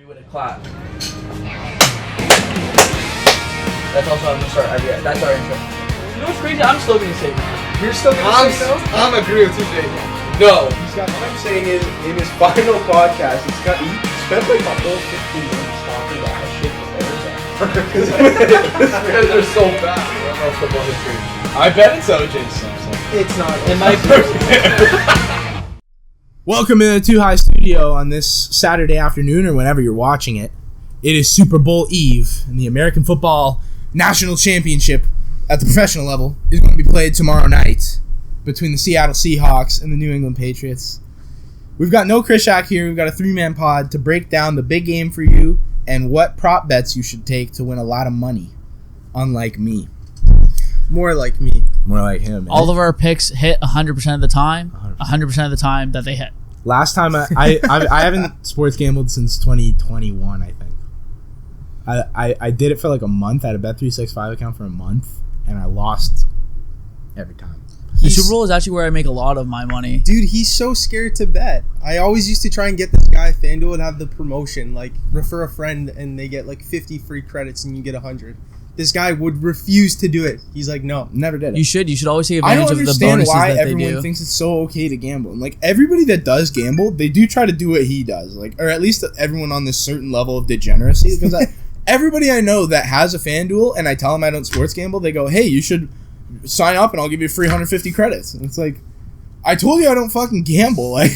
with a clap. That's also how I'm gonna start. That's our intro. You know what's crazy? I'm still gonna say that. You're still gonna say no? I'm agreeing with you, Jayden. No. What I'm saying is, in his final podcast, he spent like a whole 15 minutes talking about how shit the Bears are. Because they're so bad. I don't know football history. I bet it's OJ Simpson. It's not. It might be. Welcome to the 2High Studio on this Saturday afternoon or whenever you're watching it. It is Super Bowl Eve, and the American Football National Championship at the professional level is going to be played tomorrow night between the Seattle Seahawks and the New England Patriots. We've got no Krishak here. We've got a three-man pod to break down the big game for you and what prop bets you should take to win a lot of money, unlike me. More like me. More like him. Man. All of our picks hit 100% of the time. 100% of the time that they hit. Last time I haven't sports gambled since 2021, I think. I did it for like a month. I had a Bet365 account for a month, and I lost every time. The Super Bowl is actually where I make a lot of my money. Dude, he's so scared to bet. I always used to try and get this guy, FanDuel, and have the promotion, like refer a friend and they get like 50 free credits and you get 100. This guy would refuse to do it. He's like, no. Never did it. You should always take advantage of the bonuses that they do. I don't understand why everyone thinks it's so okay to gamble. And like everybody that does gamble, they do try to do what he does. Like, or at least everyone on this certain level of degeneracy. Because everybody I know that has a FanDuel and I tell them I don't sports gamble, they go, hey, you should sign up and I'll give you free 150 credits. And it's like, I told you I don't fucking gamble. Like,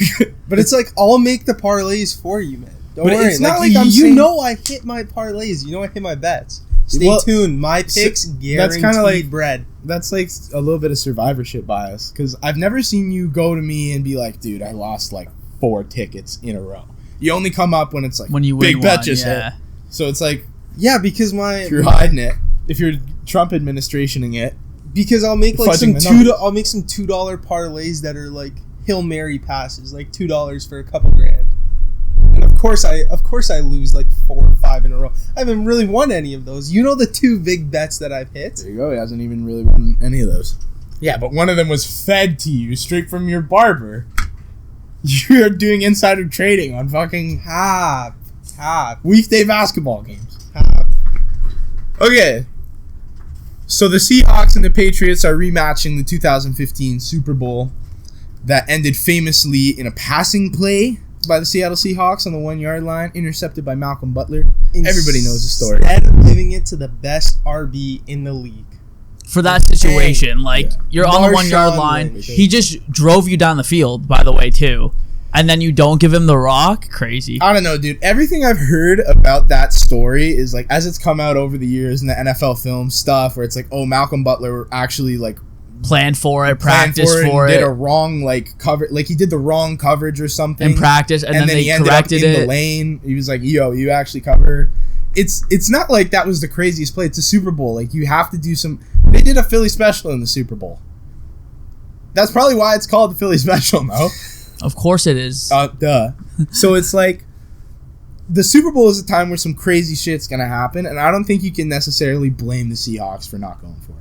but it's like, I'll make the parlays for you, man. Don't worry. It's not like I'm you saying, know I hit my parlays. You know I hit my bets. Stay tuned. My picks guaranteed that's kind of like bread. That's like a little bit of survivorship bias because I've never seen you go to me and be like, dude, I lost like 4 tickets in a row. You only come up when it's like when you big win bet one, just yeah. hit. So it's like, yeah, because if you're hiding it, if you're Trump administrationing it, because I'll make like some I'll make some $2 parlays that are like Hail Mary passes, like $2 for a couple grand. And of course I lose like 4 or 5 in a row. I haven't really won any of those. You know the 2 big bets that I've hit? There you go. He hasn't even really won any of those. Yeah, but one of them was fed to you straight from your barber. You're doing insider trading on fucking weekday basketball games. Okay. So the Seahawks and the Patriots are rematching the 2015 Super Bowl that ended famously in a passing play by the Seattle Seahawks on the 1-yard line, intercepted by Malcolm Butler. Everybody knows the story. Instead of giving it to the best RB in the league. For that situation, you're on the 1-yard line. He just drove you down the field, by the way, too. And then you don't give him the rock? Crazy. I don't know, dude. Everything I've heard about that story is like, as it's come out over the years in the NFL film stuff, where it's like, oh, Malcolm Butler actually like planned for it, practiced for it, did a wrong like cover, like he did the wrong coverage or something in practice, and then they he ended corrected up in it. The lane. He was like, yo, you actually cover. It's not like that was the craziest play. It's a Super Bowl. Like you have to do some. They did a Philly special in the Super Bowl. That's probably why it's called the Philly special, no? Of course it is. Duh. So it's like the Super Bowl is a time where some crazy shit's gonna happen, and I don't think you can necessarily blame the Seahawks for not going for it.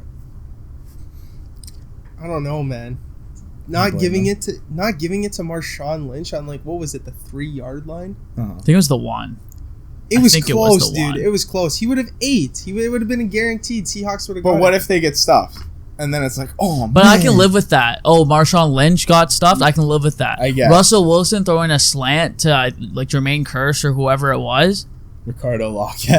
I don't know, man. Not giving it to Marshawn Lynch on like, what was it, the 3-yard line? Uh-huh. I think it was the 1. It was close, dude. It was close. He would have 8. It would have been a guaranteed. Seahawks would have. But what if they get stuffed? And then it's like, oh, but man. I can live with that. Oh, Marshawn Lynch got stuffed. I can live with that. I guess. Russell Wilson throwing a slant to like Jermaine Kearse or whoever it was. Ricardo Lockett.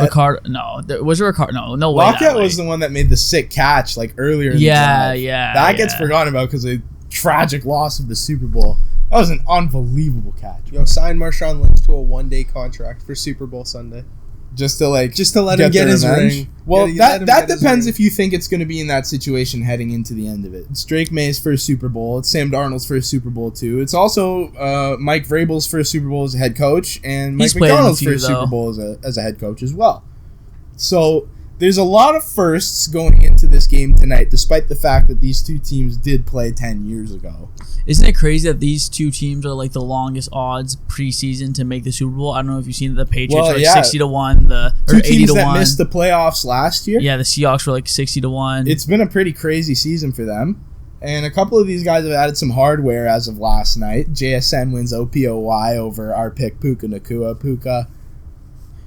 Was it Ricardo? No way. Lockett was the one that made the sick catch like earlier in the drive. That gets forgotten about because of the tragic loss of the Super Bowl. That was an unbelievable catch. Yo, sign Marshawn Lynch to a 1-day contract for Super Bowl Sunday. Just to let him get his ring. Well, that depends if you think it's going to be in that situation heading into the end of it. It's Drake May's first Super Bowl. It's Sam Darnold's first Super Bowl too. It's also Mike Vrabel's first Super Bowl as a head coach and Mike McDonald's first Super Bowl as a head coach as well. So there's a lot of firsts going into this game tonight, despite the fact that these two teams did play 10 years ago. Isn't it crazy that these two teams are like the longest odds preseason to make the Super Bowl? I don't know if you've seen the Patriots were like 60-1, or 80-1. Two teams that missed the playoffs last year. Yeah, the Seahawks were like 60-1. It's been a pretty crazy season for them. And a couple of these guys have added some hardware as of last night. JSN wins OPOY over our pick Puka Nacua. Puka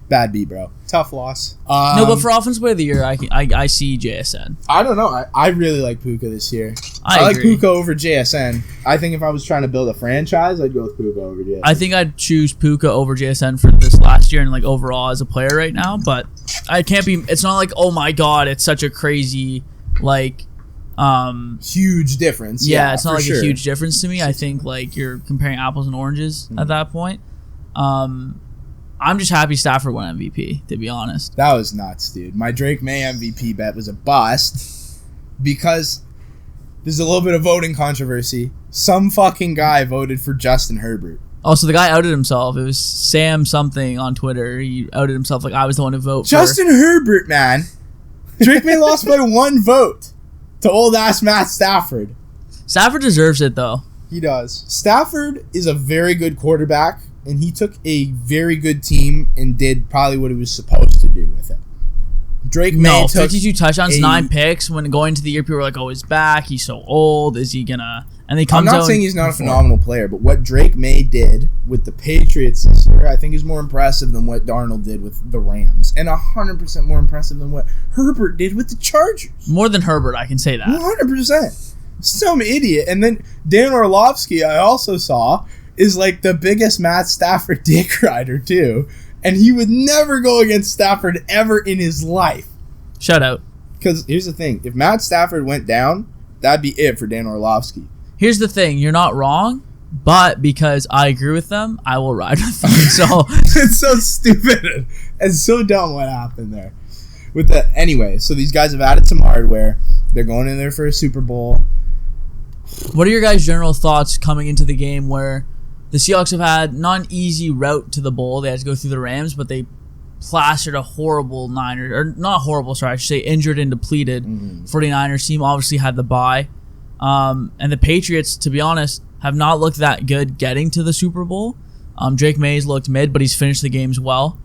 Bad beat, bro. Tough loss. No, but for offensive player of the year, I see JSN. I don't know. I really like Puka this year. I like agree. Puka over JSN. I think if I was trying to build a franchise, I'd go with Puka over JSN. I think I'd choose Puka over JSN for this last year and like overall as a player right now. But I can't be. It's not like, oh my god, it's such a crazy like huge difference. Yeah, it's not like sure. a huge difference to me. I think like you're comparing apples and oranges at that point. I'm just happy Stafford won MVP, to be honest. That was nuts, dude. My Drake May MVP bet was a bust because there's a little bit of voting controversy. Some fucking guy voted for Justin Herbert. Oh, so the guy outed himself. It was Sam something on Twitter. He outed himself like I was the one to vote Justin Herbert, man. Drake May lost by 1 vote to old-ass Matt Stafford. Stafford deserves it, though. He does. Stafford is a very good quarterback, and he took a very good team and did probably what he was supposed to do with it. Drake May took 52 touchdowns, 9 picks. When going into the year, people were like, oh, he's back. He's so old. Is he going to... And they come I'm not saying he's not a phenomenal player, but what Drake May did with the Patriots this year, I think is more impressive than what Darnold did with the Rams, and 100% more impressive than what Herbert did with the Chargers. More than Herbert, I can say that. 100%. Some idiot. And then Dan Orlovsky, I also saw, is like the biggest Matt Stafford dick rider too, and he would never go against Stafford ever in his life. Shout out. Because here's the thing: if Matt Stafford went down, that'd be it for Dan Orlovsky. Here's the thing, you're not wrong, but because I agree with them, I will ride with them. So it's so stupid and so dumb what happened there. With the anyway, so these guys have added some hardware. They're going in there for a Super Bowl. What are your guys' general thoughts coming into the game where the Seahawks have had not an easy route to the bowl? They had to go through the Rams, but they plastered a horrible Niners, or not horrible, sorry, I should say injured and depleted 49ers team. Obviously had the bye. And the Patriots, to be honest, have not looked that good getting to the Super Bowl. Drake May's looked mid, but he's finished the games well.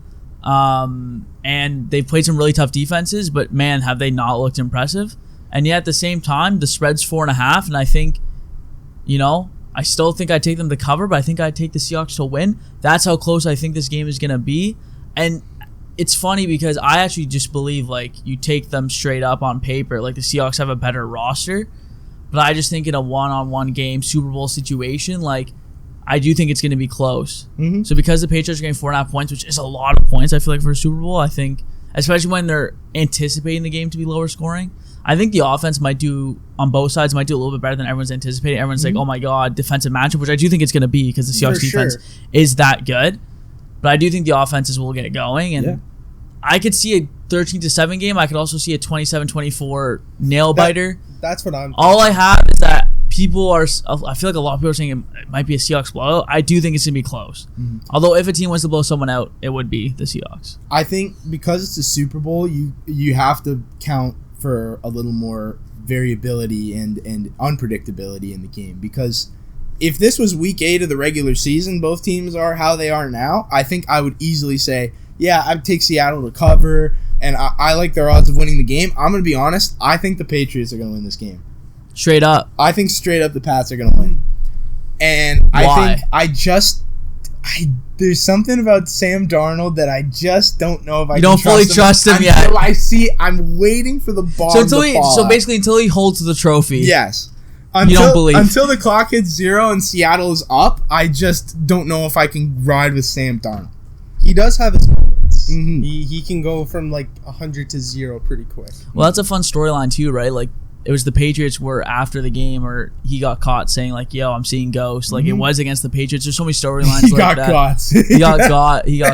And they've played some really tough defenses, but man, have they not looked impressive. And yet at the same time, the spread's 4.5, and I think, I still think I'd take them to cover, but I think I'd take the Seahawks to win. That's how close I think this game is going to be. And it's funny because I actually just believe, like, you take them straight up on paper, like the Seahawks have a better roster. But I just think in a one-on-one game, Super Bowl situation, like, I do think it's going to be close. Mm-hmm. So because the Patriots are getting 4.5 points, which is a lot of points, I feel like, for a Super Bowl, I think, especially when they're anticipating the game to be lower scoring, I think the offense might do, on both sides, might do a little bit better than everyone's anticipating. Everyone's like, oh my God, defensive matchup, which I do think it's going to be because the Seahawks defense is that good. But I do think the offenses will get going. And I could see a 13-7 game. I could also see a 27-24 nail-biter. That's what I'm thinking. All I have is that people are, I feel like a lot of people are saying it might be a Seahawks blowout. I do think it's going to be close. Mm-hmm. Although if a team wants to blow someone out, it would be the Seahawks. I think because it's a Super Bowl, you have to count for a little more variability and unpredictability in the game. Because if this was week 8 of the regular season, both teams are how they are now, I think I would easily say, yeah, I'd take Seattle to cover, and I like their odds of winning the game. I'm going to be honest, I think the Patriots are going to win this game. Straight up. I think straight up the Pats are going to win. And Why? I think there's something about Sam Darnold that I just don't know if I you don't fully trust him yet. I'm waiting for the ball to fall So basically until he holds the trophy. Yes. You don't believe. Until the clock hits 0 and Seattle is up, I just don't know if I can ride with Sam Darnold. He does have his moments. Mm-hmm. He can go from like 100 to 0 pretty quick. Well, that's a fun storyline too, right? Like, it was the Patriots were after the game, or he got caught saying like, "Yo, I'm seeing ghosts." Like, it was against the Patriots. There's so many storylines like that. He got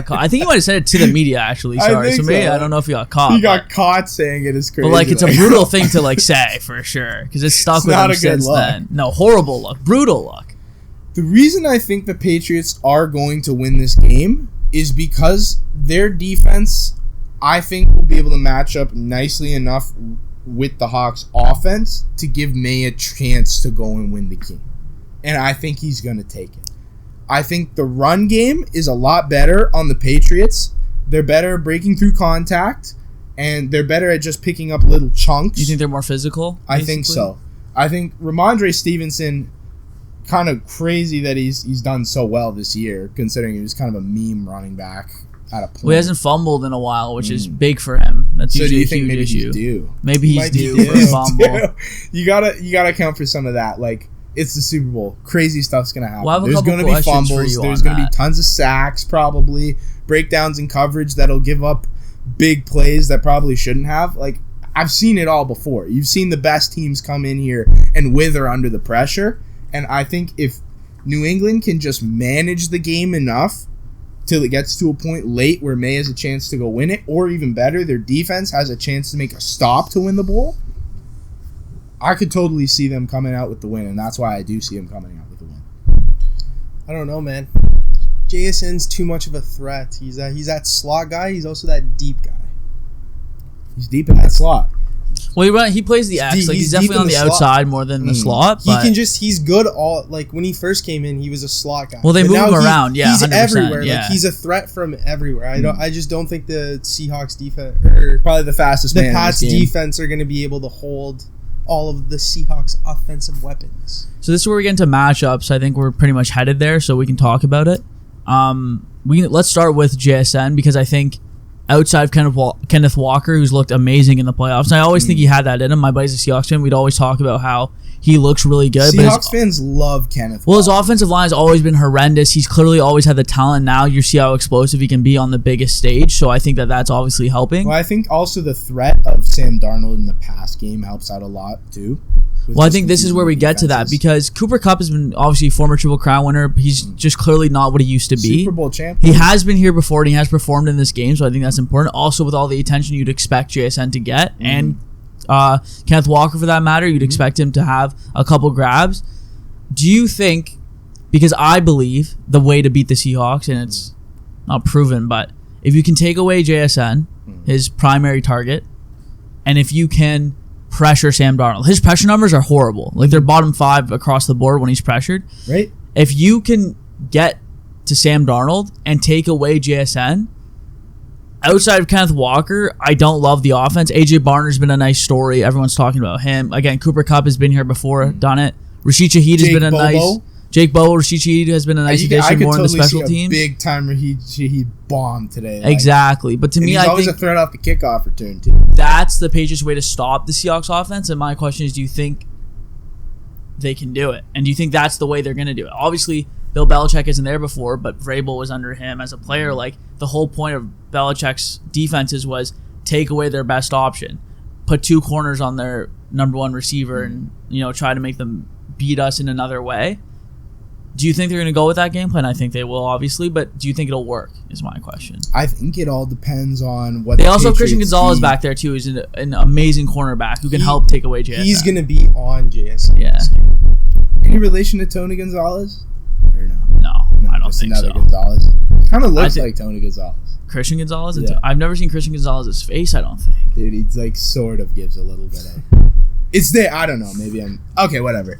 caught. I think he might have said it to the media actually. Sorry, so maybe I don't know if he got caught. He got caught saying it is crazy. But like, it's a brutal thing to like say for sure because it's stuck with him since then. No, horrible luck, brutal luck. The reason I think the Patriots are going to win this game is because their defense, I think, will be able to match up nicely enough with the Hawks offense to give May a chance to go and win the game. And I think he's going to take it. I think the run game is a lot better on the Patriots. They're better at breaking through contact, and they're better at just picking up little chunks. You think they're more physical? Basically? I think so. I think Ramondre Stevenson, kind of crazy that he's done so well this year, considering he was kind of a meme running back at a point. Well, he hasn't fumbled in a while, which is big for him. That's So do usually you a think huge maybe issue. he's due? Maybe he's Might be due for a due. fumble. You gotta account for some of that. Like, it's the Super Bowl. Crazy stuff's gonna happen. Well, I have a There's couple gonna be questions for fumbles. you There's on gonna be that. tons of sacks, probably breakdowns in coverage that'll give up big plays that probably shouldn't have. Like, I've seen it all before. You've seen the best teams come in here and wither under the pressure. And I think if New England can just manage the game enough till it gets to a point late where May has a chance to go win it, or even better, their defense has a chance to make a stop to win the bowl, I could totally see them coming out with the win, and that's why I do see them coming out with the win. I don't know, man. JSN's too much of a threat. He's that slot guy. He's also that deep guy. He's deep in that slot. Well, he plays the X. He's Like, he's deep definitely in on the the slot. outside more than the slot. But He's good all, like, when he first came in, he was a slot guy. Well, they But move now him around, yeah, He's 100%, everywhere. yeah. Like, he's a threat from everywhere. I just don't think the Seahawks defense, or Probably the fastest the man Pats in this game. defense, are going to be able to hold all of the Seahawks offensive weapons. So this is where we get into matchups. I think we're pretty much headed there, so we can talk about it. Let's start with JSN, because I think outside of Kenneth Walker, who's looked amazing in the playoffs, and I always think he had that in him. My buddy's a Seahawks fan. We'd always talk about how he looks really good. Seahawks fans love Kenneth. Well, his offensive line has always been horrendous. He's clearly always had the talent. Now you see how explosive he can be on the biggest stage. So I think that that's obviously helping. Well, I think also the threat of Sam Darnold in the pass game helps out a lot too. Well, I think this is where we get to that, because Cooper Kupp has been obviously a former Triple Crown winner. He's just clearly not what he used to be. Super Bowl champion. He has been here before, and he has performed in this game, so I think that's important. Also, with all the attention you'd expect JSN to get, and Kenneth Walker for that matter, you'd expect him to have a couple grabs. Do you think, because I believe the way to beat the Seahawks, and it's not proven, but if you can take away JSN, his primary target, and if you can pressure Sam Darnold, his pressure numbers are horrible. Like, they're bottom 5 across the board when he's pressured. Right. If you can get to Sam Darnold and take away JSN, outside of Kenneth Walker, I don't love the offense. AJ Barner's been a nice story. Everyone's talking about him. Again, Cooper Kupp has been here before, done it. Rashid Shaheed has been a nice... Jake Bobo, Rashid Shaheed has been a nice addition more in the special teams. Big time Shaheed bomb today. Exactly. But to me, he's I always think a threat off the kickoff return too. that's the Patriots' way to stop the Seahawks offense. And my question is, do you think they can do it? And do you think that's the way they're going to do it? Obviously, Bill Belichick isn't there before, but Vrabel was under him as a player. Like, the whole point of Belichick's defenses was take away their best option, put 2 corners on their number 1 receiver, and try to make them beat us in another way. Do you think they're going to go with that game plan? I think they will, obviously, but do you think it'll work is my question. I think it all depends on what they also have Christian Gonzalez back there, too, who's an amazing cornerback who can help take away JSN. He's going to be on JSN. Yeah. Any relation to Tony Gonzalez? Or no? No, I don't just think another so. Gonzalez. Kind of looks like Tony Gonzalez. Christian Gonzalez? Yeah. I've never seen Christian Gonzalez's face, I don't think. Dude, he like sort of gives a little bit of... It's there. I don't know. Maybe I'm... Okay, whatever.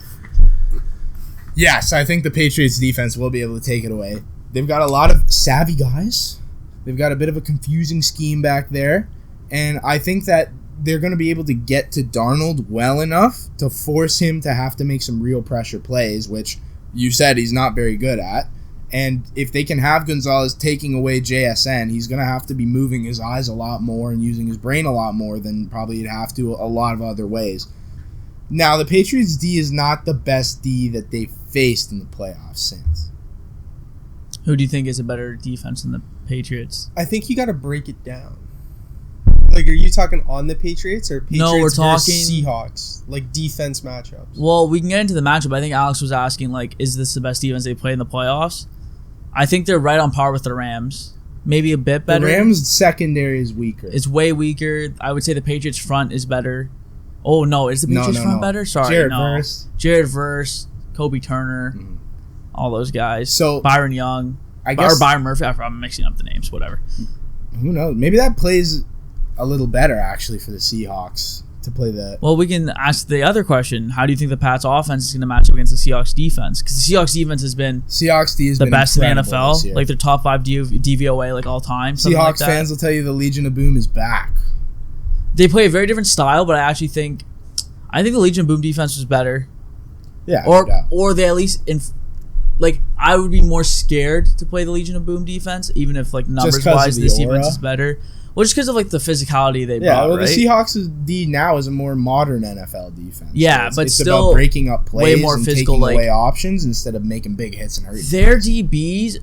Yes, I think the Patriots defense will be able to take it away. They've got a lot of savvy guys. They've got a bit of a confusing scheme back there. And I think that they're going to be able to get to Darnold well enough to force him to have to make some real pressure plays, which you said he's not very good at. And if they can have Gonzalez taking away JSN, he's going to have to be moving his eyes a lot more and using his brain a lot more than probably he'd have to a lot of other ways. Now, the Patriots' D is not the best D that they've faced in the playoffs since. Who do you think is a better defense than the Patriots? I think you got to break it down. Like, are you talking on the Patriots or Patriots No, we're versus talking Seahawks? Like, defense matchups. Well, we can get into the matchup. I think Alex was asking, like, is this the best defense they play in the playoffs? I think they're right on par with the Rams. Maybe a bit better. The Rams' secondary is weaker. It's way weaker. I would say the Patriots' front is better. Oh, no. Is the Patriots' front better? Sorry, Jared Verse, Kobe Turner, all those guys. So Byron Young. Or Byron Murphy. I'm mixing up the names. Whatever. Who knows? Maybe that plays a little better, actually, for the Seahawks to play the... Well, we can ask the other question. How do you think the Pats' offense is going to match up against the Seahawks' defense? Because the Seahawks' defense has been the best in the NFL. Like, they're top 5 DVOA, like, all time. Seahawks fans will tell you the Legion of Boom is back. They play a very different style, but I think the Legion of Boom defense was better. Yeah. Or they at least I would be more scared to play the Legion of Boom defense, even if like numbers wise this defense is better. Well, just because of like the physicality they brought, well, right? the Seahawks' D now is a more modern NFL defense. Yeah, so but it's still about breaking up plays way more and physical, taking away options instead of making big hits and hurting. Their DBs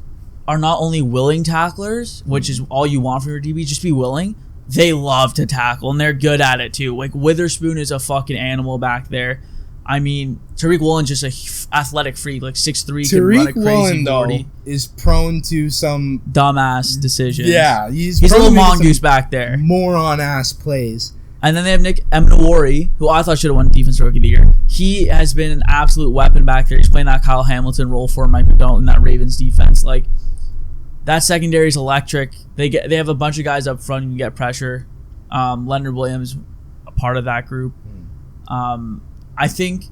are not only willing tacklers, which is all you want from your DB, just be willing. They love to tackle, and they're good at it too. Like Witherspoon is a fucking animal back there. I mean, Tariq Woolen's just a athletic freak, like 6'3", can run a Tariq crazy Woolen, though, 40. is prone to some Dumbass decisions. Yeah, he's a little prone to mongoose back there. Moron-ass plays. And then they have Nick Emenawari, who I thought should have won Defense Rookie of the Year. He has been an absolute weapon back there. He's playing that Kyle Hamilton role for Mike McDonald in that Ravens defense. Like, that secondary is electric. They have a bunch of guys up front who can get pressure. Leonard Williams, a part of that group. I think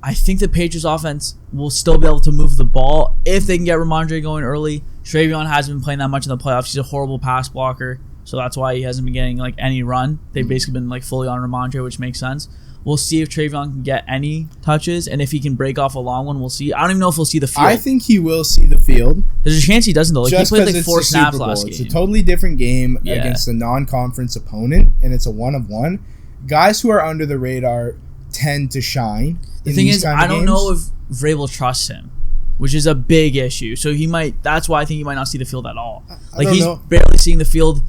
the Patriots offense will still be able to move the ball if they can get Ramondre going early. Travion hasn't been playing that much in the playoffs. He's a horrible pass blocker, so that's why he hasn't been getting like any run. They've basically been like fully on Ramondre, which makes sense. We'll see if Travion can get any touches, and if he can break off a long one, we'll see. I don't even know if we'll see the field. I think he will see the field. There's a chance he doesn't, though. Like, Just he played like it's 4 the snaps Super Bowl. last game. It's a totally different game against a non-conference opponent, and it's a one-of-one. Guys who are under the radar tend to shine. The thing is, I don't know if Vrabel trusts him, which is a big issue. So he might. That's why I think he might not see the field at all. Like, he's barely seeing the field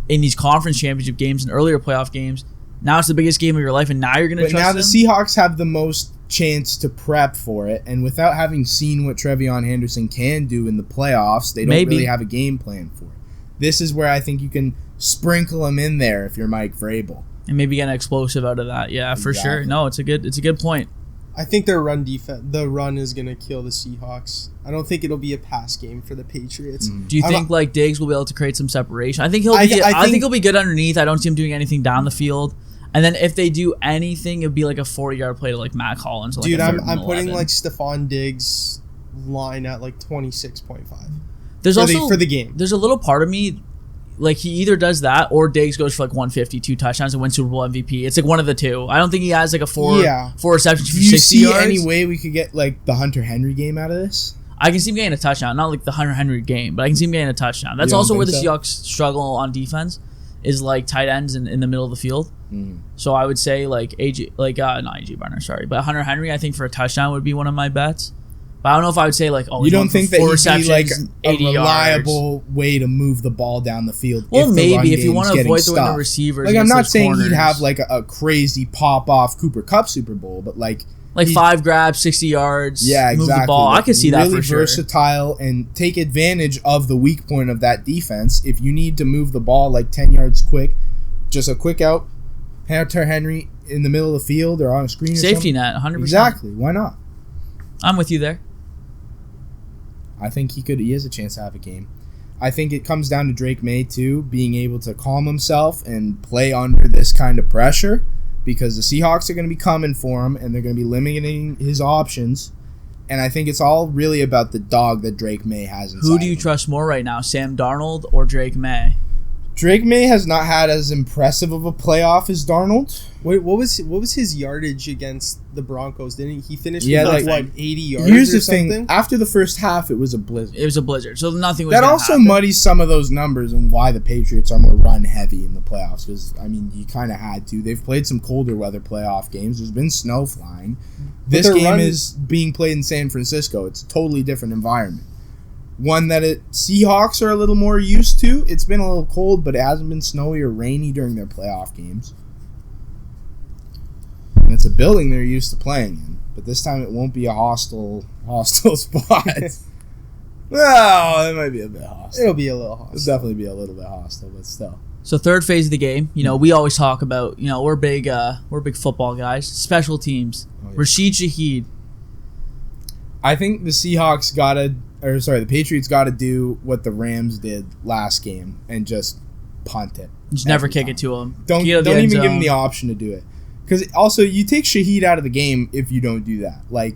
in these conference championship games and earlier playoff games. Now it's the biggest game of your life, and now you're going to trust him? But now the Seahawks have the most chance to prep for it, and without having seen what Trevion Henderson can do in the playoffs, they don't really have a game plan for it. This is where I think you can sprinkle him in there if you're Mike Vrabel. And maybe get an explosive out of that. Yeah, for sure. No, it's a good point. I think their run defense, the run is going to kill the Seahawks. I don't think it'll be a pass game for the Patriots. Do you think like Diggs will be able to create some separation? I think he'll be. I think he'll be good underneath. I don't see him doing anything down the field. And then if they do anything, it'd be like a 40-yard play to like Matt Collins. Like dude, I'm putting like Stephon Diggs line at like 26.5. There's also for the game. There's a little part of me, like he either does that or Diggs goes for like 152 touchdowns and wins Super Bowl MVP. It's like one of the two. I don't think he has like a four receptions for 60 yards. Do you see any way we could get like the Hunter Henry game out of this? I can see him getting a touchdown, not like the Hunter Henry game, but I can see him getting a touchdown. That's also where the Seahawks struggle on defense, is like tight ends in the middle of the field. So I would say like not AJ Barner, sorry, but Hunter Henry, I think for a touchdown would be one of my bets. But I don't know if I would say like, you don't think that he'd be like a 80 reliable yards. way to move the ball down the field? Well, maybe if you want to avoid the receivers. Like I'm not saying he'd have like a crazy pop off Cooper Kupp Super Bowl, but like 5 grabs, 60 yards. Yeah, exactly. Move the ball. I could see that for sure. Really versatile and take advantage of the weak point of that defense. If you need to move the ball like 10 yards quick, just a quick out, Hunter Henry in the middle of the field or on a screen. Safety net, 100%. Exactly. Why not? I'm with you there. I think he has a chance to have a game. I think it comes down to Drake May too, being able to calm himself and play under this kind of pressure, because the Seahawks are going to be coming for him and they're going to be limiting his options. And I think it's all really about the dog that Drake May has inside. Who do you trust more right now, Sam Darnold or Drake May? Drake May has not had as impressive of a playoff as Darnold. Wait, what was his yardage against the Broncos? Didn't he finish with 80 yards? Here's the thing: after the first half, it was a blizzard. It was a blizzard, so nothing was. That also muddies some of those numbers and why the Patriots are more run heavy in the playoffs. Because I mean, you kind of had to. They've played some colder weather playoff games. There's been snow flying. This game is being played in San Francisco. It's a totally different environment. One that Seahawks are a little more used to. It's been a little cold, but it hasn't been snowy or rainy during their playoff games. And it's a building they're used to playing in. But this time it won't be a hostile spot. Well, it might be a bit hostile. It'll be a little hostile. It'll definitely be a little bit hostile, but still. So third phase of the game, we always talk about, we're big football guys. Special teams. Oh, yeah. Rashid Shaheed. I think the Patriots got to do what the Rams did last game and just punt it. Just never kick it to him. Don't even give him the option to do it. Because also, you take Shaheed out of the game if you don't do that. Like,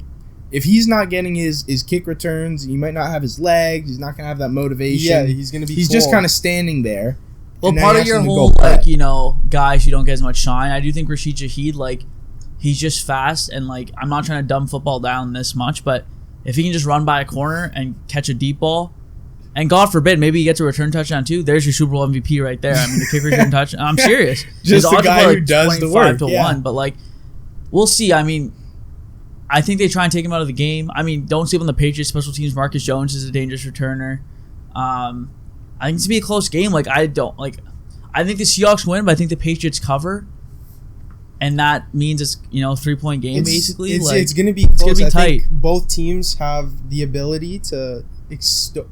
if he's not getting his kick returns, he might not have his legs. He's not going to have that motivation. Yeah, he's going to be. He's just kind of standing there. Well, part of your whole guys, you don't get as much shine. I do think Rashid Shaheed, he's just fast, and I'm not trying to dumb football down this much, but if he can just run by a corner and catch a deep ball, and God forbid, maybe he gets a return touchdown too, there's your Super Bowl MVP right there. I mean, the kick return touchdown. I'm serious. Just the guy who does the work. 25-1, but like, we'll see. I mean, I think they try and take him out of the game. I mean, don't sleep on the Patriots special teams. Marcus Jones is a dangerous returner. I think it's gonna be a close game. Like, I think the Seahawks win, but I think the Patriots cover. And that means it's 3-point game basically. It's going to be close. I think both teams have the ability to extort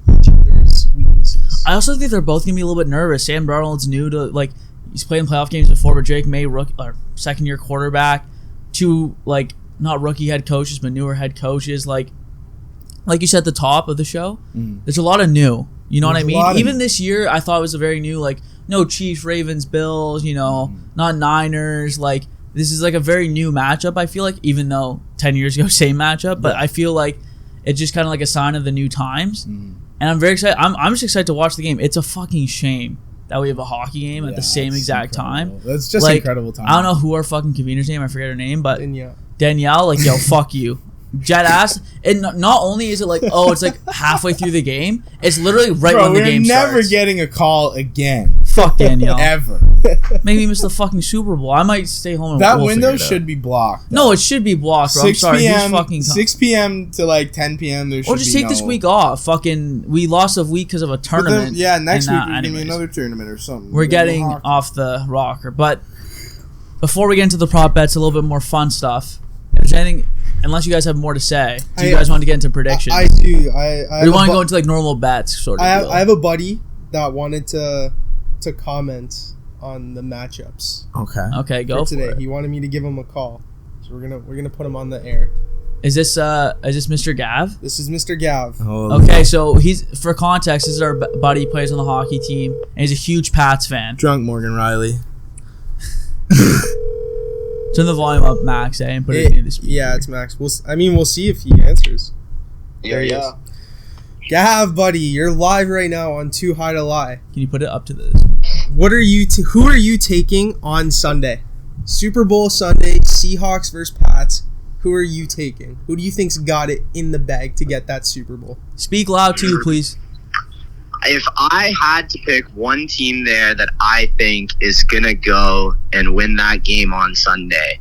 each other's weaknesses. I also think they're both going to be a little bit nervous. Sam Darnold's new to he's played in playoff games before, but Drake May, second-year quarterback, two not rookie head coaches but newer head coaches. Like you said at the top of the show, there's a lot of new. You know what I mean? Even this year, I thought it was a very new no Chiefs, Ravens, Bills, not Niners. This is a very new matchup, I feel like, even though 10 years ago, same matchup. But I feel like it's just kind of a sign of the new times. And I'm very excited. I'm just excited to watch the game. It's a fucking shame that we have a hockey game at the same exact time. That's just incredible time. I don't know who our fucking convener's name, I forget her name, but Danielle, yo, fuck you. Jet ass. And not only is it it's halfway through the game, it's literally when the game starts. We're never getting a call again. Fuck Danielle. Ever. Maybe miss the fucking Super Bowl. I might stay home and that window should be blocked. No, it should be blocked, bro. 6 I'm sorry. p.m. 6 p.m. to 10 p.m. There should be or just take this week off. We lost a week because of a tournament. Next week we're gonna be another tournament or something. We're getting off the rocker. But before we get into the prop bets, a little bit more fun stuff. If there's anything, unless you guys have more to say, do you guys want to get into predictions? I do. We want to go into normal bets sort of deal. I have a buddy that wanted to comment on the matchups. Okay, go for today. it. He wanted me to give him a call, so we're gonna put him on the air. Is this Mr. Gav? This is Mr. Gav. Okay, so he's, for context, this is our buddy. He plays on the hockey team, and he's a huge Pats fan. Drunk Morgan Riley. Turn the volume up, Max, and put it in the speaker. Yeah, it's Max. We'll see if he answers. Yeah. Gav, buddy, you're live right now on 2High2Lie. Can you put it up to this? Who are you taking on Sunday? Super Bowl Sunday, Seahawks versus Pats. Who are you taking? Who do you think's got it in the bag to get that Super Bowl? Speak loud too, please. If I had to pick one team there that I think is going to go and win that game on Sunday,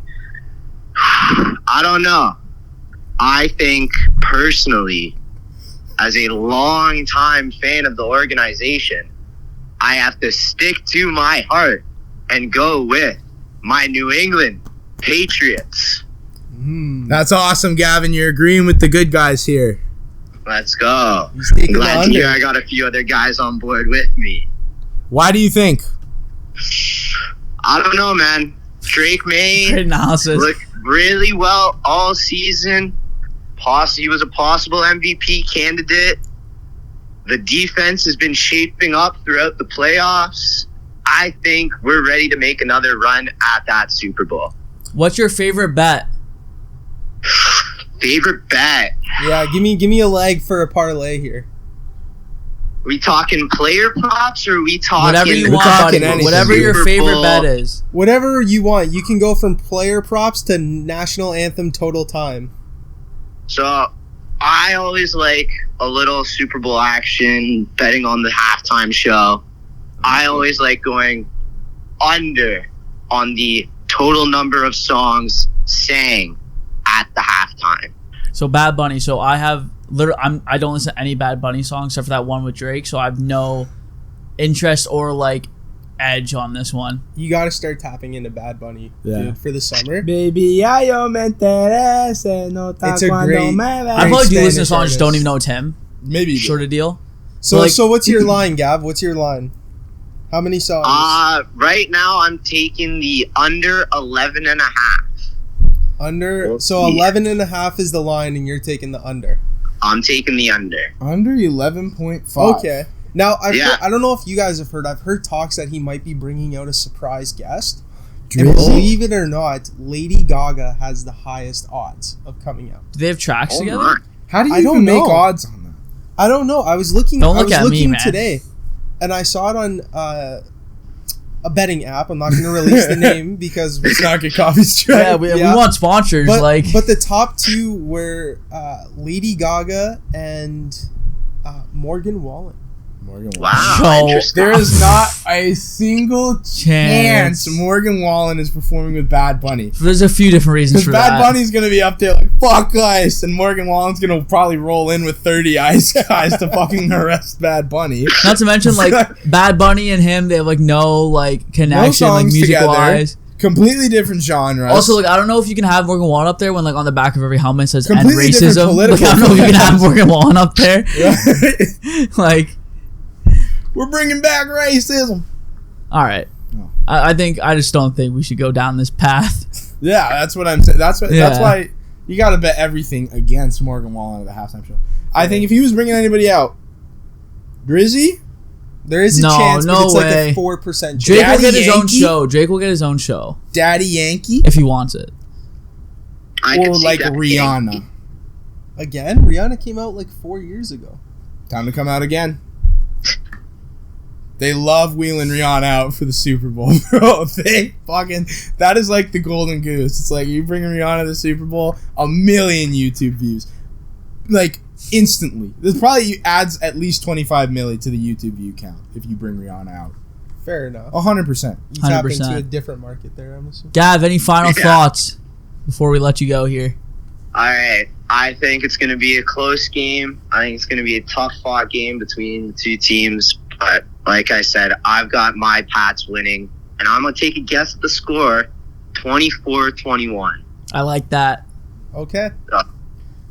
I don't know. I think personally, as a long-time fan of the organization, I have to stick to my heart and go with my New England Patriots. That's awesome, Gavin. You're agreeing with the good guys here. Let's go. I'm glad to hear I got a few other guys on board with me. Why do you think? I don't know, man. Drake May Great analysis. looked really well all season. He was a possible MVP candidate. The defense has been shaping up throughout the playoffs. I think we're ready to make another run at that Super Bowl. What's your favorite bet? Favorite bet? Yeah, give me a leg for a parlay here. We talking player props, or are we talking Whatever you want, buddy. Whatever your favorite bet is. Whatever you want. You can go from player props to national anthem total time. So, I always like a little Super Bowl action, betting on the halftime show. I always like going under on the total number of songs sang at the halftime. So Bad Bunny. So I have I don't listen to any Bad Bunny songs except for that one with Drake. So I have no interest or edge on this one. You got to start tapping into Bad Bunny, dude, for the summer. Baby, yo me interese, no ta it's a great. I probably do listen to songs, just don't even know it's him. Maybe sort of deal. So what's your line, Gav? What's your line? How many songs? Right now I'm taking the under 11.5. Under, so 11.5 is the line, and you're taking the under. I'm taking the under. Under 11.5. Okay. Now, I don't know if you guys have heard. I've heard talks that he might be bringing out a surprise guest. And believe it or not, Lady Gaga has the highest odds of coming out. Do they have tracks together? My. How do you even make odds on that? I don't know. I was looking. Don't look at me, man. Today, and I saw it on a betting app. I'm not going to release the name because It's not good coffee strike. Yeah, we want sponsors. but like, but the top two were Lady Gaga and Morgan Wallen. Wow, So, interesting. There is not a single chance Morgan Wallen is performing with Bad Bunny. there's a few different reasons Because for Bad that. Bunny's going to be up there like, fuck Ice, and Morgan Wallen's going to probably roll in with 30 Ice guys to fucking arrest Bad Bunny. Not to mention, like, Bad Bunny and him, they have, like, no, like, connection, like, songs music-wise. Completely different genres. Also, like, I don't know if you can have Morgan Wallen up there when, like, on the back of every helmet says end Completely different racism. Like, political I don't know if you can have plans. Morgan Wallen up there. Like, We're bringing back racism. all right. No. I just don't think we should go down this path. Yeah, that's what I'm saying. That's Yeah. why you got to bet everything against Morgan Wallen at the halftime show. I think if he was bringing anybody out, Drizzy, There is a No, chance, no but it's way. like a 4% chance. Drake will Daddy get his own Yankee? show. Drake will get his own show Daddy Yankee, if he wants it. I or can see like that. Rihanna. Again, Rihanna came out like 4 years ago. Time to come out again. They love wheeling Rihanna out for the Super Bowl, bro. That is like the golden goose. It's like you bring Rihanna to the Super Bowl, 1 million YouTube views. Like, instantly. This probably adds at least 25 million to the YouTube view count if you bring Rihanna out. Fair enough. 100%. You tap 100%. into a different market there, I'm assuming. Gav, any final Yeah. thoughts before we let you go here? All right. I think it's going to be a close game. I think it's going to be a tough-fought game between the two teams. But like I said, I've got my Pats winning. And I'm going to take a guess at the score, 24-21. I like that. Okay.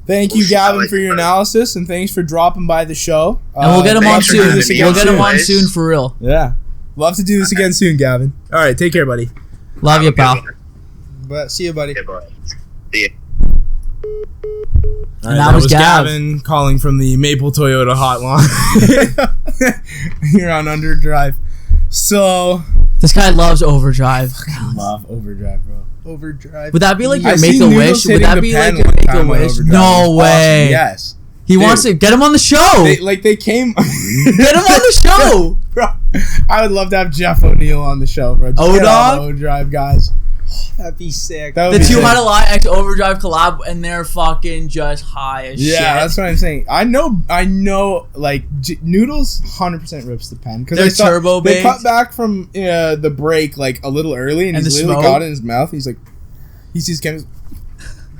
Thank We'll you, see how Gavin, it for your goes. analysis, and thanks for dropping by the show. And we'll get him on thanks for soon. having me We'll on, get him on boys. soon for real. Yeah. Love to do this again soon, Gavin. All right, take care, buddy. Love you, Have a good pal. one. But see you, buddy. Okay, boys. See ya. All And right, that was Gav. Gavin calling from the Maple Toyota hotline. You're on Underdrive. So, This guy loves Overdrive. love Overdrive, bro. Overdrive. Would that be like your I Make seen a Noodles Wish? Would hitting that the be pen like your one Make time a on Wish? Overdrive. No It was awesome. way. Yes. He Dude. wants to get him on the show. They came. Get him on the show. Bro, I would love to have Jeff O'Neill on the show, bro. Just get all O-Dog? the Overdrive guys. That'd be sick. That would The be 2High2Lie X Overdrive collab, and they're fucking just high as shit. Yeah, that's what I'm saying. I know. Like Noodles, 100% rips the pen because They're I saw turbo they baked. cut back from the break like a little early, and And he's the literally smoke? got it in his mouth. He's like, he sees Kevin.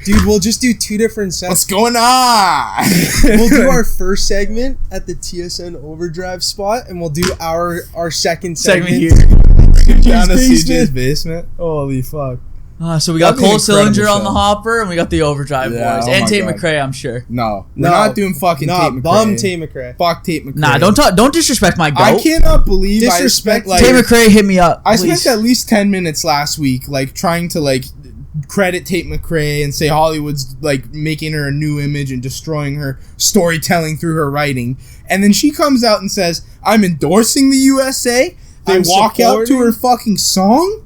Dude, we'll just do 2 different sets. What's going on? We'll do our first segment at the TSN Overdrive spot, and we'll do our second segment Segment here. down to basement. CJ's basement. Holy fuck! So we got That'd be an Cole Sillinger incredible on the show. hopper, and we got the Overdrive Yeah, boys, oh and my Tate God. McRae, I'm sure. No, we're No. not doing fucking Nah, Tate McRae. bum Tate McRae. Fuck Tate McRae. Nah, don't disrespect my goat. I cannot believe Disrespect I spent Tate like McRae, hit me up. I please. spent at least 10 minutes last week like trying to like credit Tate McRae and say Hollywood's like making her a new image and destroying her storytelling through her writing, and then she comes out and says, "I'm endorsing the USA." They I'm walk out to supporting- her fucking song.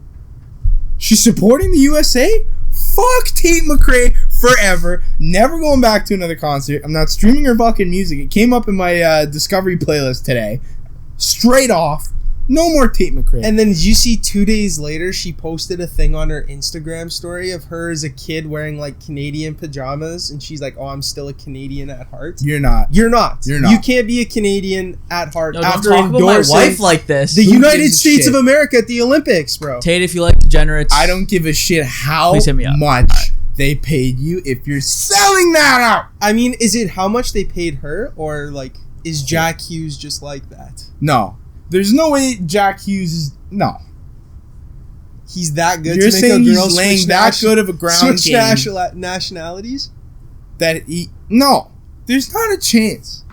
She's supporting the USA. Fuck Tate McRae forever. Never going back to another concert. I'm not streaming her fucking music. It came up in my Discovery playlist today. Straight off. No more Tate McRae. And then did you see 2 days later, she posted a thing on her Instagram story of her as a kid wearing like Canadian pajamas, and she's like, "Oh, I'm still a Canadian at heart." You're not. You're not. You're not. You can't be a Canadian at heart No, don't after talk about my endorsing wife like this. the Who United gives a States shit? of America at the Olympics, bro. Tate, if you like degenerates, I don't give a shit how Please hit me up. much they paid you if you're selling that out. I mean, is it how much they paid her, or like is Jack Hughes just like that? No. There's no way Jack Hughes is... No. He's that good You're to make saying a girl he's laying switch that good of a ground switch game nationalities? that he... No. There's not a chance.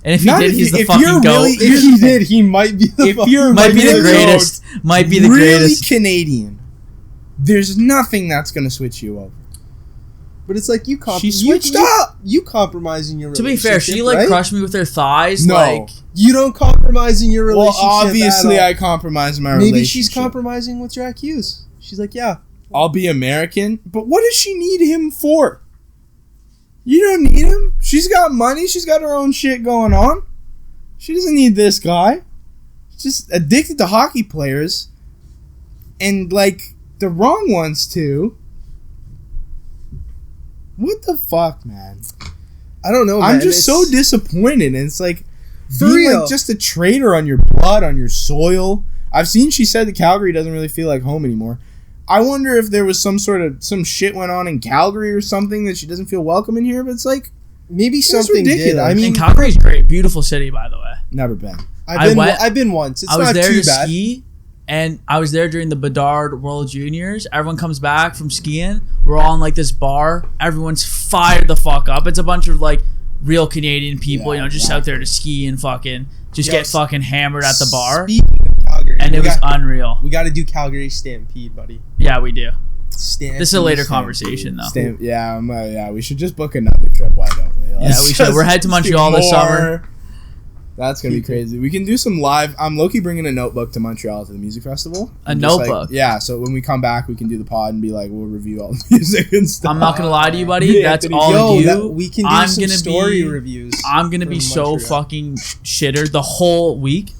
and if he Not did, if he's you- the if fucking you're goat. really- If he did, he might be the If you're Might be the really greatest. Might be the really greatest. Canadian, there's nothing that's going to switch you over. But it's like She switched up. You compromising your To be relationship. fair, she like right? crushed me with her thighs. No. Like, You don't compromise in your Well, relationship. obviously at all. I compromise my Maybe relationship. she's compromising with Jack Hughes. She's like, yeah. I'll be American, but what does she need him for? You don't need him. She's got money. She's got her own shit going on. She doesn't need this guy. She's just addicted to hockey players And, like, the wrong ones, too. What the fuck, man? I don't know, man. I'm just so disappointed. And it's like, For being real. like just a traitor on your blood, on your soil. I've seen she said that Calgary doesn't really feel like home anymore. I wonder if there was some shit went on in Calgary or something that she doesn't feel welcome in here, but it's like, maybe something did. ridiculous. I mean, And Calgary's great. Beautiful city, by the way. never been. I've been once. It's I was not there too to bad. ski, and I was there during the Bedard World Juniors. Everyone comes back from skiing. We're all in like this bar. Everyone's fired the fuck up. It's a bunch of like real Canadian people, Yeah, just out there to ski and fucking just Yo, get fucking hammered at the bar. Speaking of Calgary, And it was unreal. we got to do Calgary Stampede, buddy. Yeah, we do. Stampede. This is a later conversation, though. Yeah, we should just book another trip. Why don't we? Yeah, we should. We're headed to Montreal this summer. That's gonna be crazy. We can do some live. I'm low-key bringing a notebook to Montreal to the music festival. A And just, like, notebook? yeah. So when we come back, we can do the pod and be like, we'll review all the music and stuff. I'm not gonna lie to you, buddy. Yeah, That's Anthony, all you. we can do I'm some gonna story be- reviews. I'm gonna be from so Montreal. fucking shittered the whole week,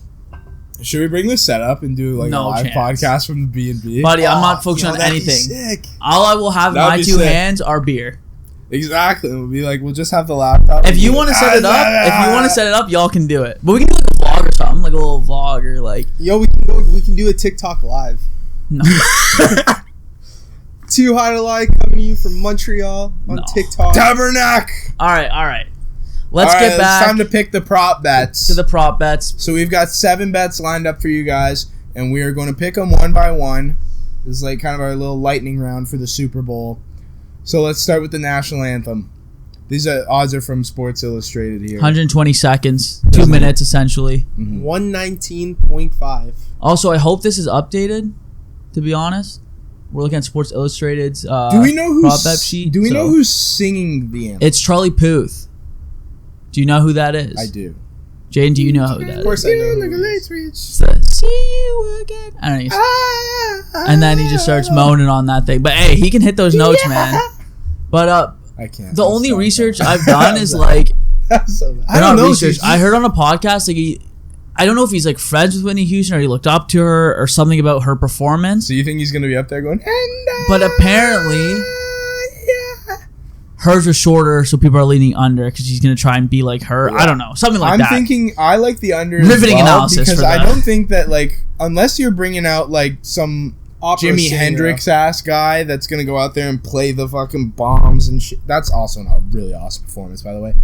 Should we bring this setup and do like No a live chance. podcast from the B&B? buddy. I'm not focusing on that'd be anything. sick. All I will have in That'd my be two sick. hands are beer. Exactly. We'll be like, we'll just have the laptop. If you want to set it up, y'all can do it. But we can do like a vlog or something, like a little vlog or like Yo, we can do a TikTok live. no. 2High2Lie coming to you from Montreal on No. TikTok. Tabernacle. All right. Let's All right, get back It's time to pick the prop bets. to the prop bets. So we've got 7 bets lined up for you guys, and we are going to pick them one by one. This is like kind of our little lightning round for the Super Bowl. So let's start with the national anthem. These odds are from Sports Illustrated here. 120 seconds, 2 minutes essentially. 119.5. Also, I hope this is updated. To be honest, we're looking at Sports Illustrated's Do we know prop bet sheet. Do we know so- who's singing the anthem? It's Charlie Puth. Do you know who that is? I do. Jayden, do you know who that is? Of course I know. Like a who it late is. reach. It's the, see you again. I don't know. And then he just starts moaning on that thing. But hey, he can hit those notes, man. But I can't. the I'm only sorry. research I've done is like That's so bad. I don't know, research. dude. I heard on a podcast like I don't know if he's like friends with Whitney Houston or he looked up to her or something about her performance. So you think he's going to be up there going, But apparently hers are shorter, so people are leaning under because she's gonna try and be like her. I don't know, something like I'm that. thinking I like the under as Riveting well, analysis because for I that. don't think that like unless you're bringing out like some Opera Jimi singer. Hendrix ass guy that's gonna go out there and play the fucking bombs and shit. That's also a really awesome performance, by the way.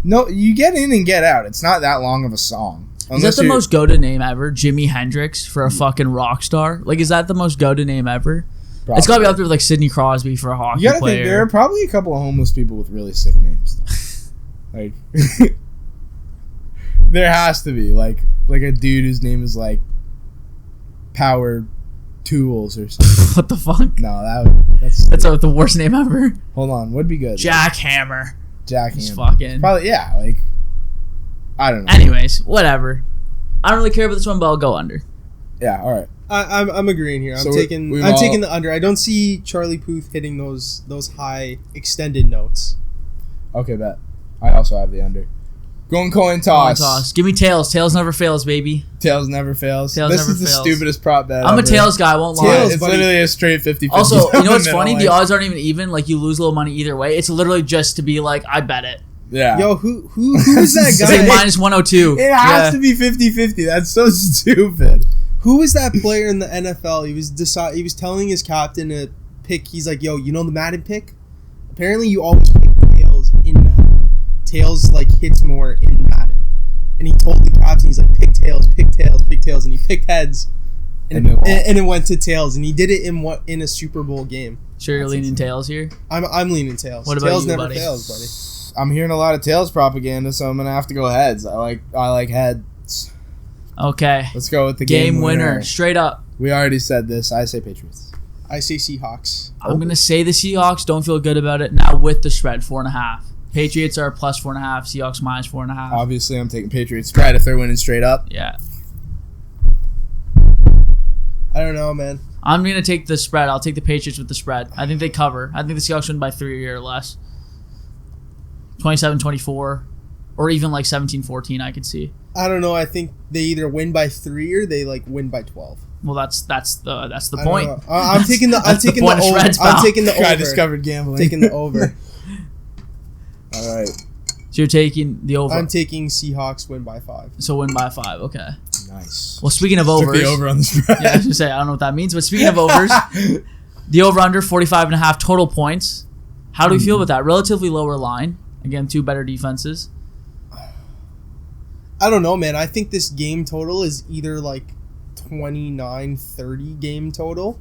No, you get in and get out. It's not that long of a song. Is that the most go-to name ever? Jimi Hendrix for a fucking rock star? Like, is that the most go-to name ever? It's gotta be up there with like Sidney Crosby for a hockey You gotta player. think there are probably a couple of homeless people with really sick names. Though. Like, there has to be like a dude whose name is like Power Tools or something. What the fuck? No, that's The worst name ever. hold on, would be good. Jackhammer. Jack Just Hammer. fucking. Probably yeah. Like I don't know. Anyways, whatever. I don't really care about this one, but I'll go under. Yeah. All right. I'm agreeing here. So I'm taking the under. I don't see Charlie Puth hitting those high extended notes. Okay, bet. I also have the under. Going coin toss. Coin toss. Give me tails. Tails never fails, baby. Tails never fails. Tails this never is the fails. stupidest prop bet. I'm a ever. tails guy. I won't lie. Tails, It's buddy. literally a straight 50-50. Also, you know down what's the funny? middle, The like- odds aren't even even. Like, you lose a little money either way. It's literally just to be like, I bet it. Yeah. Yo, who is that It's guy? like minus 102. It has to be 50-50. That's so stupid. Who was that player in the NFL? He was telling his captain to pick. He's like, yo, you know the Madden pick? Apparently, you always pick tails in Madden. Tails like hits more in Madden. And he told the captain, he's like, pick tails, and he picked heads. And it went to tails, and he did it in a Super Bowl game. Sure, you're leaning tails here. I'm leaning tails. What about tails you, never buddy? fails, buddy. I'm hearing a lot of tails propaganda, so I'm gonna have to go heads. I like heads. Okay. Let's go with the Game winner. Straight up. We already said this. I say Patriots. I say Seahawks. I'm going to say the Seahawks. Don't feel good about it. Now with the spread, 4.5. Patriots are plus 4.5. Seahawks minus 4.5. Obviously, I'm taking Patriots spread if they're winning straight up. Yeah. I don't know, man. I'm going to take the spread. I'll take the Patriots with the spread. I think they cover. I think the Seahawks win by 3 or less. 27-24. Or even like 17-14, I could see. I don't know. I think they either win by 3 or they win by 12. Well, that's the I point. don't know. I'm taking the point of over. Shreds, pal. I'm taking the Guy over. discovered gambling. Taking the over. All right. So you're taking the over. I'm taking Seahawks win by 5. So win by 5. Okay. Nice. Well, speaking of Took overs, the over on the spread. yeah, I was gonna say I don't know what that means, but speaking of overs, the over under 45.5 total points. How do we feel about that? Relatively lower line. Again, 2 better defenses. I don't know, man. I think this game total is either like 29-30 game total,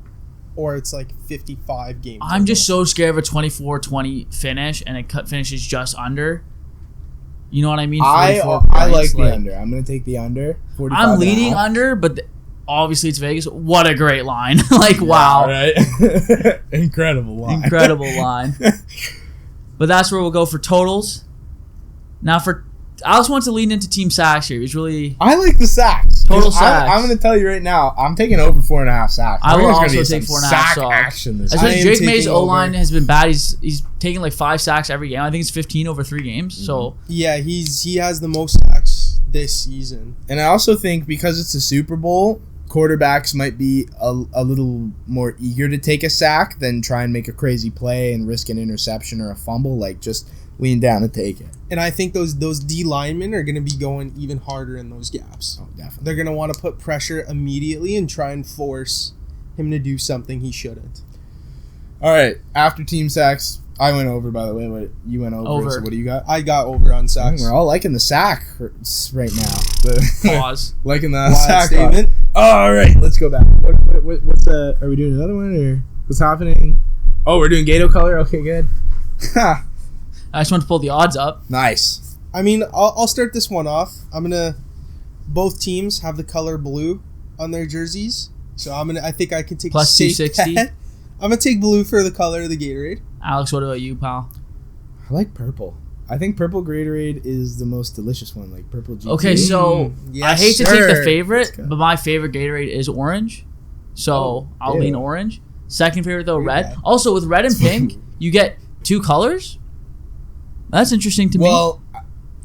or it's like 55 game total. I'm just so scared of a 24-20 finish, and it finishes just under. You know what I mean? 44 I like points, the under. I'm gonna take the under. 45 I'm and a leaning half. under, but obviously it's Vegas. What a great line! Like wow, All right. Incredible line. incredible line. But that's where we'll go for totals. Now Alex wants to lean into team sacks here. He's really. I like the sacks. Total 'Cause sacks. I'm going to tell you right now. I'm taking over 4.5 sacks. I will There's gonna also be take some 4.5 sack sacks. action this Especially week. I am Drake May's taking O line over. has been bad. He's taking like 5 sacks every game. I think it's 15 over 3 games. So Yeah, he has the most sacks this season. And I also think because it's a Super Bowl, quarterbacks might be a little more eager to take a sack than try and make a crazy play and risk an interception or a fumble. Like, just lean down and take it. And I think those D linemen are going to be going even harder in those gaps. Oh, definitely. They're going to want to put pressure immediately and try and force him to do something he shouldn't. All right. After team sacks, I went over, by the way. But you went over. Over. So what do you got? I got over on sacks. We're all liking the sack right now. pause. Liking the Wild sack statement. All right, let's go back. What's are we doing another one or what's happening? Oh, we're doing Gato color. Okay, good. Ha, I just want to pull the odds up. nice. I mean, I'll start this one off. Both teams have the color blue on their jerseys, so I think I can take Plus a safe 260. bet. I'm gonna take blue for the color of the Gatorade. Alex, what about you, pal? I like purple. I think purple Gatorade is the most delicious one. Like purple GT. Okay, so Yes, I hate to take sir. the favorite, Let's go. but my favorite Gatorade is orange. So I'll ew. lean orange. Second favorite though, red. bad. Also with red and pink, you get 2 colors. That's interesting to me. Well,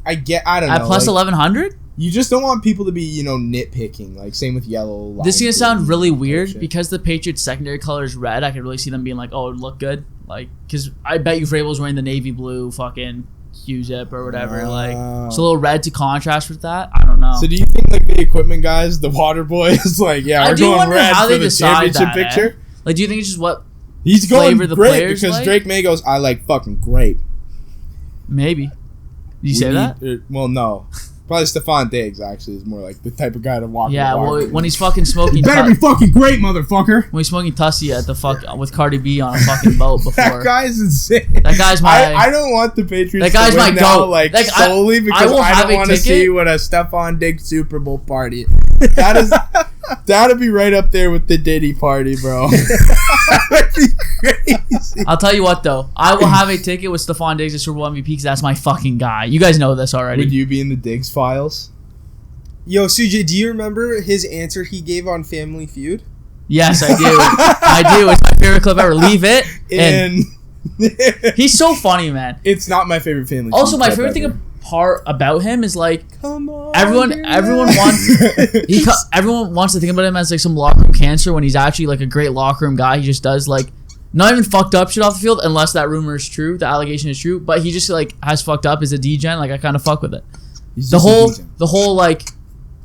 I don't know. At plus like, 1100. you just don't want people to be, nitpicking. Like same with yellow. This is lime gonna sound green really type weird shit. because the Patriots' secondary color is red. I could really see them being like, "Oh, it would look good." Like, because I bet you Vrabel's wearing the navy blue fucking Q-zip or whatever. Like, it's a little red to contrast with that. I don't know. So do you think like the equipment guys, the water boys, like I we're do going wonder red how for they the decide championship that. picture? Like, do you think it's just what? He's going flavor the great players because like? Drake May goes, I like fucking grape. Maybe. Did you say that? Well, no. Probably Stephon Diggs, actually, is more like the type of guy to walk Yeah. the walk. Well, when he's fucking smoking, better be fucking great, motherfucker. when he's smoking Tussie at the with Cardi B on a fucking boat before. That guy's insane. That guy's my. I don't want the Patriots That guy's to win my now, goat. like Like, solely because will I have don't a want to ticket. see what a Stephon Diggs Super Bowl party. That'd be right up there with the Diddy party, bro. That'd be crazy. I'll tell you what though, I will have a ticket with Stephon Diggs as Super Bowl MVP because that's my fucking guy. You guys know this already. Would you be in the Diggs files? Yo, CJ, do you remember his answer he gave on Family Feud? Yes, I do. I do. It's my favorite clip ever. Leave it. And And he's so funny, man. it's not my favorite family. Also, Feud my clip favorite thing ever. part about him is like Come on. everyone wants everyone wants to think about him as like some locker room cancer when he's actually like a great locker room guy. He just does like not even fucked up shit off the field unless that rumor is true, the allegation is true. But he just like has fucked up as a degen. Like I kind of fuck with it. He's The just a whole DJ. like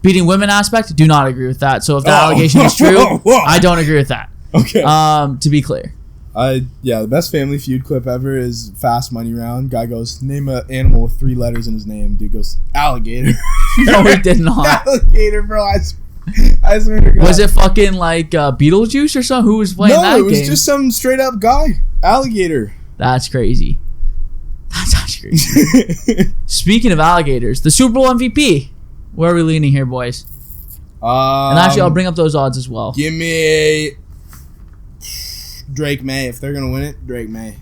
beating women aspect, do not agree with that. So if that Oh. allegation is true, Whoa. I don't agree with that. Okay. To be clear. The best Family Feud clip ever is Fast Money Round. Guy goes, name an animal with 3 letters in his name. Dude goes, alligator. No, he did not. Alligator, bro. I swear to God. Was it fucking like Beetlejuice or something? Who was playing No, that it was game? just some straight up guy. Alligator. That's crazy. That's actually crazy. Speaking of alligators, the Super Bowl MVP. Where are we leaning here, boys? And actually, I'll bring up those odds as well. Give me Drake May. If they're going to win it, Drake May.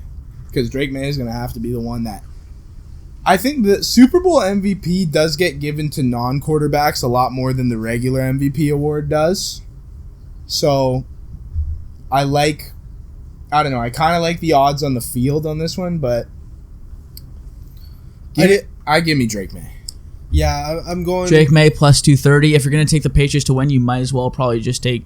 Because Drake May is going to have to be the one that... I think the Super Bowl MVP does get given to non-quarterbacks a lot more than the regular MVP award does. So, I don't know. I kind of like the odds on the field on this one, but... give me Drake May. Yeah, I'm going. Drake May plus 230. If you're going to take the Patriots to win, you might as well probably just take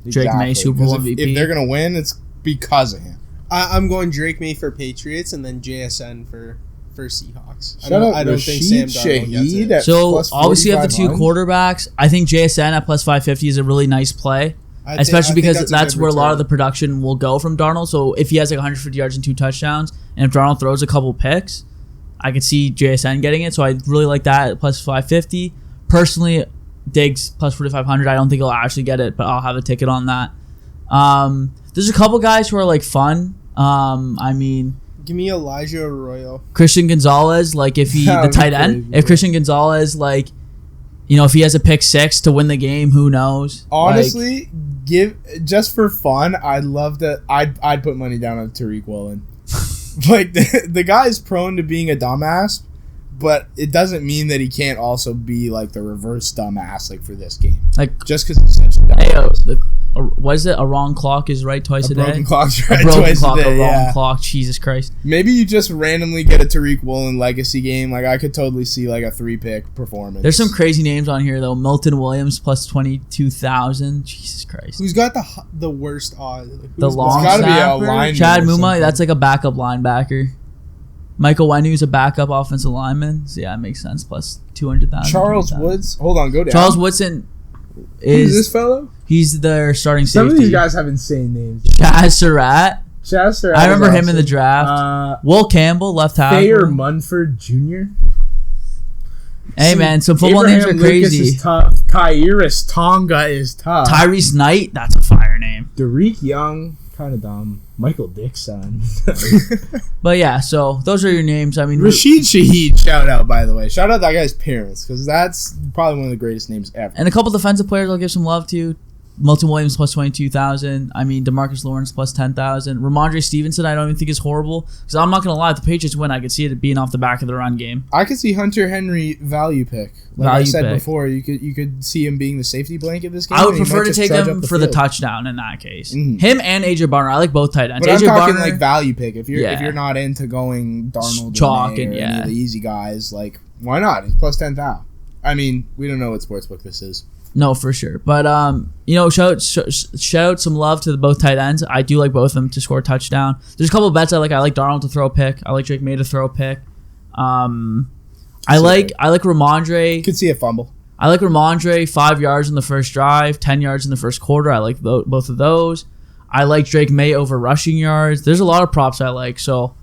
Drake May, Super Bowl MVP. If they're gonna win, it's because of him. I'm going Drake May for Patriots and then JSN for Seahawks. Shout out I don't think Sam Rashid Darnold Shaheed gets it. So obviously you have the two 45 quarterbacks. I think JSN at plus 550 is a really nice play. Especially because that's where a lot of the production will go from Darnold. So if he has like 150 yards and 2 touchdowns, and if Darnold throws a couple picks, I could see JSN getting it. So I really like that at plus 550. Personally, Diggs plus 4,500. I don't think he'll actually get it, but I'll have a ticket on that. There's a couple guys who are like fun. Give me Elijah Arroyo. Christian Gonzalez, like if he the tight end, if Christian Gonzalez like, if he has a pick 6 to win the game, who knows? Honestly, just for fun, I'd love to. I'd put money down on Tariq Woolen. Like the guy's prone to being a dumbass, but it doesn't mean that he can't also be like the reverse dumbass like for this game. Like just because he's such a dumbass. What is it? A wrong clock is right twice a day. Broken clock's right a broken twice clock, a day. A wrong clock. Jesus Christ. Maybe you just randomly get a Tariq Woolen legacy game. Like I could totally see like a 3-pick performance. There's some crazy names on here though. Milton Williams plus 22,000. Jesus Christ. Who's got the worst odds? The long gotta snapper. be a lineman Chad or Muma. something. That's like a backup linebacker. Michael Wendy's a backup offensive lineman. So yeah, it makes sense. Plus 200,000. Charles 200,000. Woods. Hold on, go down. Charles Woodson Who's this fellow? He's their starting safety. Some of these guys have insane names. Chaz Surratt. I remember him in the draft. Will Campbell, left tackle. Thayer Munford Jr. Hey man, some football Abraham names are crazy. Lucas is tough. Kairis Tonga is tough. Tyrese Knight, that's a fire name. Derek Young, kind of dumb. Michael Dixon. But yeah, so those are your names. I mean, Rashid Shaheed, shout out, by the way. Shout out that guy's parents, because that's probably one of the greatest names ever. And a couple defensive players I'll give some love to. Milton Williams plus 22,000. I mean, DeMarcus Lawrence plus 10,000. Ramondre Stevenson, I don't even think is horrible. Because I'm not going to lie, if the Patriots win, I could see it being off the back of the run game. I could see Hunter Henry value pick. Like I said before, you could see him being the safety blanket this game. I would prefer to take him for the touchdown in that case. Mm-hmm. Him and AJ Barner. I like both tight ends. But AJ I'm talking Barner, like value pick. If you're not into going Darnold chalk and any of the easy guys, like why not? He's plus 10,000. I mean, we don't know what sportsbook this is. No, for sure. But, shout out some love to both tight ends. I do like both of them to score a touchdown. There's a couple of bets I like. I like Darnold to throw a pick. I like Drake May to throw a pick. I like Ramondre. Could see a fumble. I like Ramondre, 5 yards in the first drive, 10 yards in the first quarter. I like both of those. I like Drake May over rushing yards. There's a lot of props I like, so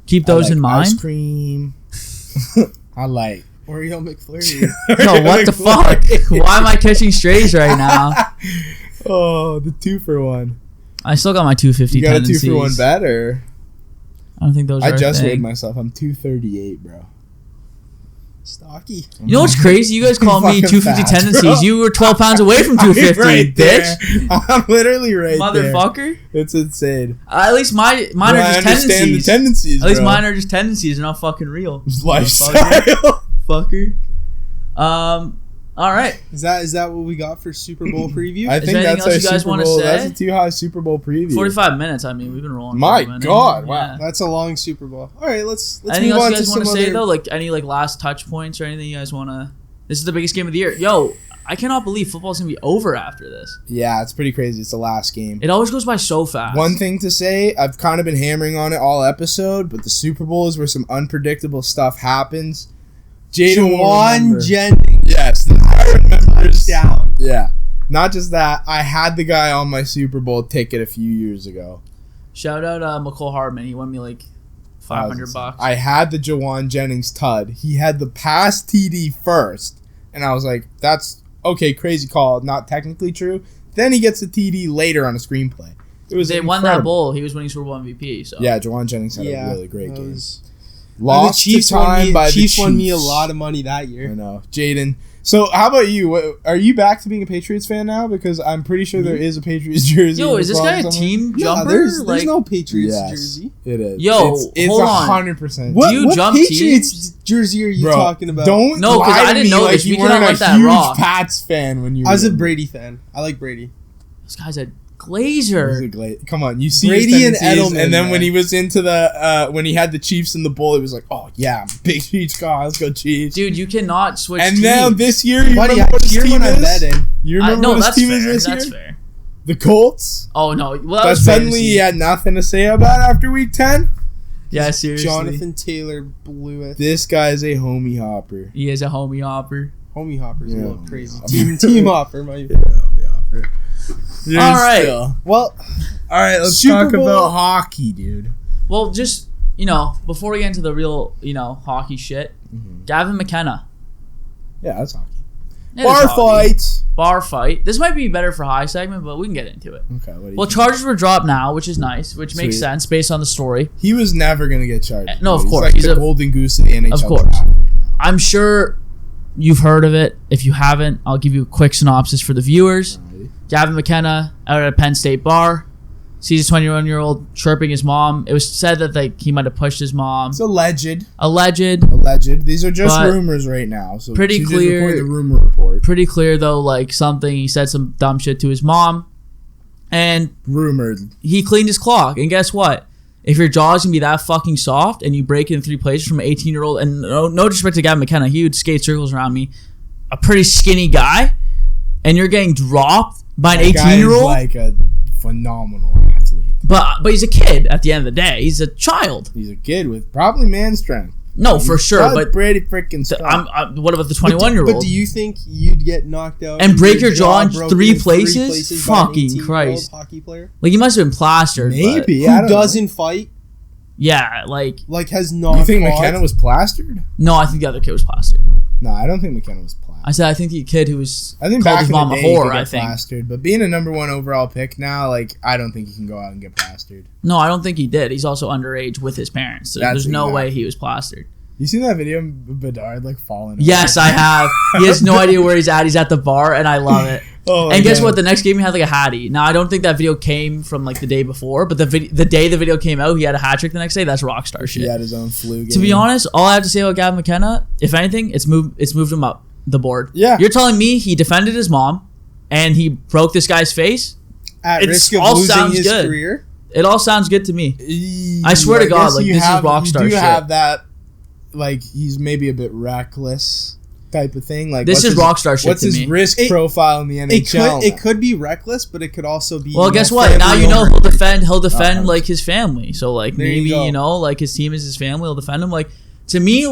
keep those in mind. Ice cream. I like Oreo McFlurry. No, what the fuck? Why am I catching strays right now? Oh, the 2-for-1. I still got my 250 You got tendencies. a 2-for-1 bet, or? I don't think those are I just a thing. weighed myself. I'm 238, bro. Stocky. You know what's crazy? You guys call me 250 fat, tendencies. bro. You were 12 pounds away from 250, right bitch. I'm literally right Motherfucker. there. It's insane. At least mine But are I just understand tendencies. the tendencies, At least bro. mine are just tendencies. They're not fucking real. It's lifestyle. Fucker. All right. Is that what we got for Super Bowl preview? I think there anything that's our else you guys Super wanna Bowl. say? That's a 2High Super Bowl preview. 45 minutes. I mean, we've been rolling. My 40 minutes. God, wow. Yeah. That's a long Super Bowl. All right, let's Anything move else on you to guys some want to say other. though? Like any last touch points or anything you guys want to? This is the biggest game of the year. Yo, I cannot believe football's gonna be over after this. Yeah, it's pretty crazy. It's the last game. It always goes by so fast. One thing to say, I've kind of been hammering on it all episode, but the Super Bowl is where some unpredictable stuff happens. Jayden Jennings. Yes, I remember. Down. Yeah. Not just that, I had the guy on my Super Bowl ticket a few years ago. Shout out McCole Hardman. He won me like $500. I had the Jawan Jennings tud. He had the pass TD first, and I was like, that's okay, crazy call, not technically true. Then he gets the TD later on a screenplay. It was They won that bowl. He was winning Super Bowl MVP. So Yeah, Jawan Jennings had a really great game. Lost the Chiefs to time by the Chiefs won me a lot of money that I year. know. Jayden. So, how about you? Are you back to being a Patriots fan now? Because I'm pretty sure there is a Patriots jersey. Yo, in the is this closet guy a somewhere. team No, jumper? there's no Patriots Yes, jersey. It is. Yo, it's hold on. 100%. What, Do you what jump Patriots teams? jersey are you Bro, talking about? Don't No, 'cause lie I to didn't me know like this. you We cannot weren't let a that huge rock. Pats fan when you I was a were Brady fan. I like Brady. This guy's a Glazer. Come on, you see Brady his and tendencies, Edelman, and then man. when he was into the when he had the Chiefs in the bowl, he was like, "Oh yeah, I'm a big Chiefs guy. Let's go Chiefs." Dude, you cannot switch And teams. now this year, you Buddy, remember I what his cheer team when I'm is? betting. You remember no, what his that's team fair. is this That's year? fair. The Colts? Oh, no. Well, that But was suddenly fantasy. he had nothing to say about after week 10? Yeah, seriously. Jonathan Taylor blew it. This guy's a homie hopper. He is a homie hopper. Homie hopper's a Yeah. little crazy. Team hopper, my. All right. Well, All right, let's Super talk Bowl- about hockey, dude. Well, just, before we get into the real, hockey shit, Gavin McKenna. Yeah, that's hockey. It is Bar hockey. fight. Bar fight. This might be better for high segment, but we can get into it. Okay, what do you Well, think? charges were dropped now, which is nice, which makes Sweet. sense based on the story. He was never going to get charged. No, of He's course. like He's the a- golden goose of the NHL Of course. draft right now. I'm sure you've heard of it. If you haven't, I'll give you a quick synopsis for the viewers. Alrighty. Gavin McKenna out at a Penn State bar sees a 21-year-old chirping his mom. It was said that he might have pushed his mom. It's alleged. Alleged. These are just But rumors right now. So pretty she's just clear- reporting the rumor report. Pretty clear though, he said some dumb shit to his mom, and Rumored. he cleaned his clock. And guess what? If your jaw's gonna be that fucking soft and you break it in 3 places from an 18-year-old, and no disrespect to Gavin McKenna, he would skate circles around me, a pretty skinny guy, and you're getting dropped by an That guy is 18-year-old. like a phenomenal athlete. But he's a kid at the end of the day. He's a child. He's a kid with probably man strength. No, for sure. But pretty freaking strong. what about the but 21-year-old? do you think you'd get knocked out And break your jaw in broken 3 in places? by an Fucking 18-year-old Christ. hockey player Like, he must have been plastered. but- Maybe. I who don't know. doesn't fight, yeah, like, has not. You think fought. McKenna was plastered? no, I think the other kid was plastered. No, I don't think McKenna was plastered. I said I think the kid who was I think called back his in mom the a day he could whore, get I think. plastered. But being a number 1 overall pick now, I don't think he can go out and get plastered. No, I don't think he did. He's also underage with his parents. So That's there's no exactly. way he was plastered. You seen that video of Bedard falling? Yes, I have. He has no idea where he's at. He's at the bar, and I love it. Oh, And guess yeah. what? The next game he had a hattie. Now I don't think that video came from the day before, but the day the video came out, he had a hat trick the next day. That's rock star shit. He had his own flu game. To be honest, all I have to say about Gavin McKenna, if anything, it's moved him up the board. Yeah. You're telling me he defended his mom, and he broke this guy's face? at It's risk of all losing sounds his good. career? It all sounds good to me. I swear to God, guess you this is rock star You do shit. have that, he's maybe a bit reckless type of thing. This is rock star shit What's to his me. risk profile in the NHL? It could be reckless, but it could also be. Well, guess what? Now you know he'll defend his family. So There maybe you go. his team is his family. He'll defend him. To me,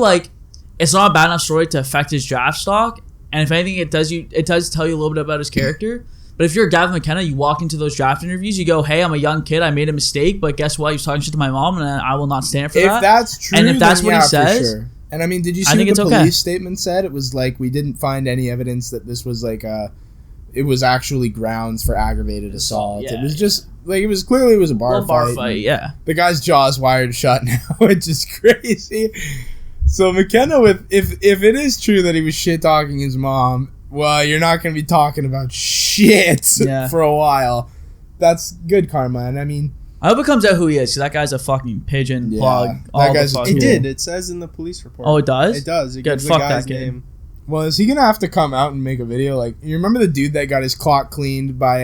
it's not a bad enough story to affect his draft stock. And if anything, it does tell you a little bit about his character. But if you're Gavin McKenna, you walk into those draft interviews, you go, "Hey, I'm a young kid. I made a mistake, but guess what? He was talking shit to my mom, and I will not stand for If that." that's true, And if that's then what he yeah, for says, sure. And I mean, did you I see think what the it's okay. police statement said? It was we didn't find any evidence that this was it was actually grounds for aggravated assault. yeah, It was just it was clearly a bar Well, bar fight. fight, yeah. The guy's jaw's wired shut now, which is crazy. So McKenna, if it is true that he was shit talking his mom, well, you're not going to be talking about shit Yeah. for a while. That's good karma, and I mean, I hope it comes out who he is, because that guy's a fucking pigeon Yeah, plug. that all the guy's a fucking- It tool. did. It says in the police report. Oh, it does? It does. It Good, gives fuck the guy's that kid. name. well, is he gonna have to come out and make a video? You remember the dude that got his clock cleaned by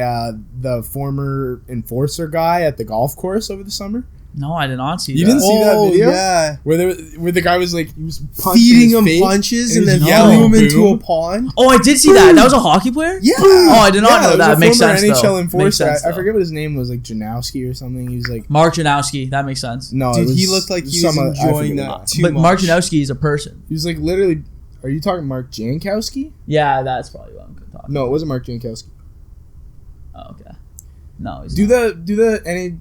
the former enforcer guy at the golf course over the summer? No, I did not see You that. didn't see that video? Yeah. Where the guy was he was punching Feeding his him face, punches and and then he's threw yelling, him into a "Boom." pond. Oh, I did see that. That was a hockey player? Yeah. Oh, I did not know it was that. a Makes former sense, NHL though. enforcer. Makes sense, I though. forget what his name was, Janowski or something. He was Mark Janowski. That makes sense. no, Dude, it was he looked like he was some- I enjoying forget that what. too But much. Mark Janowski is a person. He was literally. Are you talking Mark Jankowski? Yeah, that's probably what I'm talking No, it wasn't Mark Jankowski. about. Oh, okay. No, he's Do not. the any.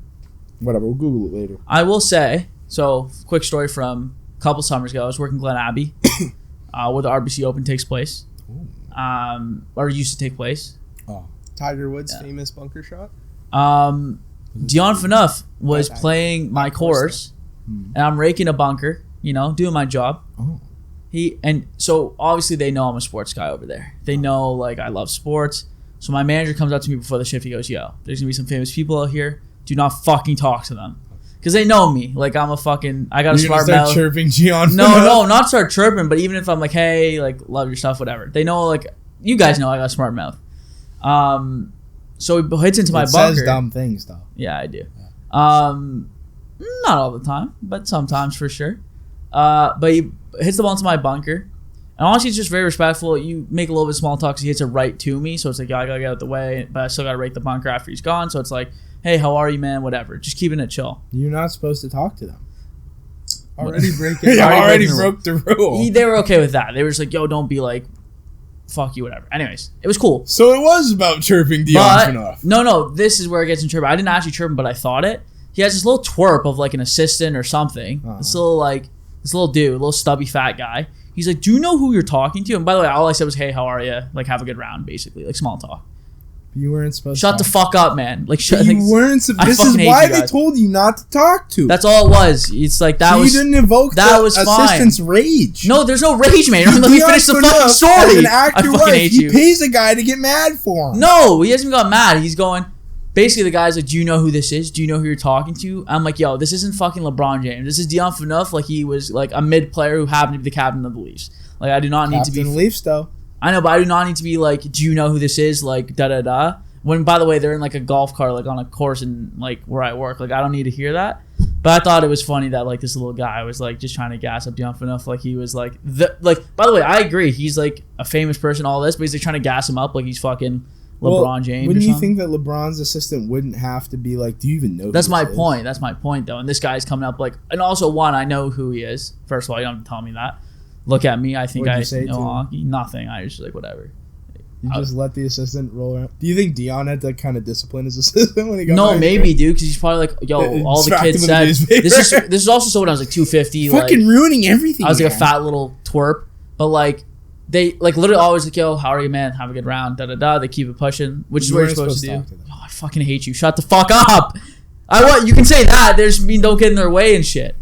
Whatever, we'll Google it later. I will say, so quick story from a couple summers ago. I was working Glen Abbey, where the RBC Open takes place, or used to take place. Tiger Woods' Yeah. famous bunker shot. Dion Phaneuf was That- playing my course, and I'm raking a bunker, doing my job. Oh. So obviously they know I'm a sports guy over there. They know I love sports. So my manager comes up to me before the shift. He goes, "Yo, there's gonna be some famous people out here. Do not fucking talk to them, because they know me. I got a You're smart gonna start mouth. chirping Gian. No, not start chirping, but even if I'm hey, love your stuff, whatever. They know, you guys know I got a smart mouth. So he hits into my It bunker. says dumb things though. Yeah, I do. Not all the time, but sometimes for sure. But he hits the ball into my bunker, And honestly, it's just very respectful. You make a little bit of small talk because he hits it right to me. So it's like, yeah, I got to get out the way. But I still got to rake the bunker after he's gone. So it's like, hey, how are you, man? Whatever. Just keeping it chill. You're not supposed to talk to them. Already breaking. You already broke the rule. They were okay with that. They were just like, yo, don't be like, fuck you, whatever. Anyways, it was cool. So it was about chirping Dion Phaneuf. No, this is where it gets in chirp. I didn't actually chirp him, but I thought it. He has this little twerp of like an assistant or something. This little dude, little stubby fat guy. He's like, do you know who you're talking to? And by the way, all I said was, hey, how are you? Like, have a good round, basically. Like, small talk. You weren't supposed Shut to. the fuck up, man. Like, You weren't supposed. This is why they told you not to talk to. That's all it was. It's like, that was. You didn't invoke that the was assistant's rage. No, there's no rage, man. Let me finish the fucking story. As an actor, I fucking hate you. He pays a guy to get mad for him. No, he hasn't got mad. He's going. Basically, the guy's like, do you know who this is? Do you know who you're talking to? I'm like, yo, this isn't fucking LeBron James. This is Dion Phaneuf. Like, he was like a mid player who happened to be the captain of the Leafs. Like, I do not need to be. Captain Leafs, though. I know, but I do not need to be like, do you know who this is? Like, da-da-da. When, by the way, they're in like a golf cart, like on a course in like where I work. Like, I don't need to hear that. But I thought it was funny that like this little guy was like just trying to gas up Dion Phaneuf. Like, he was like, by the way, I agree. He's like a famous person, all this, but he's like trying to gas him up like he's fucking LeBron James. Wouldn't or you something. think that LeBron's assistant wouldn't have to be like, do you even know? That's my point. That's my point, though. And this guy's coming up like, and also one, I know who he is. First of all, you don't have to tell me that. Look at me. I think I know hockey. Nothing. I just like whatever. You just let the assistant roll around. Do you think Dion had to kind of discipline his assistant when he got? No, maybe, dude, because he's probably like, yo, all the kids said. This is also so when I was like 250, fucking like, ruining everything. I was like a fat little twerp, but like they like literally always like, yo, how are you, man? Have a good round, da da da. They keep it pushing, which is what you're supposed to do. Oh, I fucking hate you. Shut the fuck up. You can say that. There's mean don't get in their way and shit.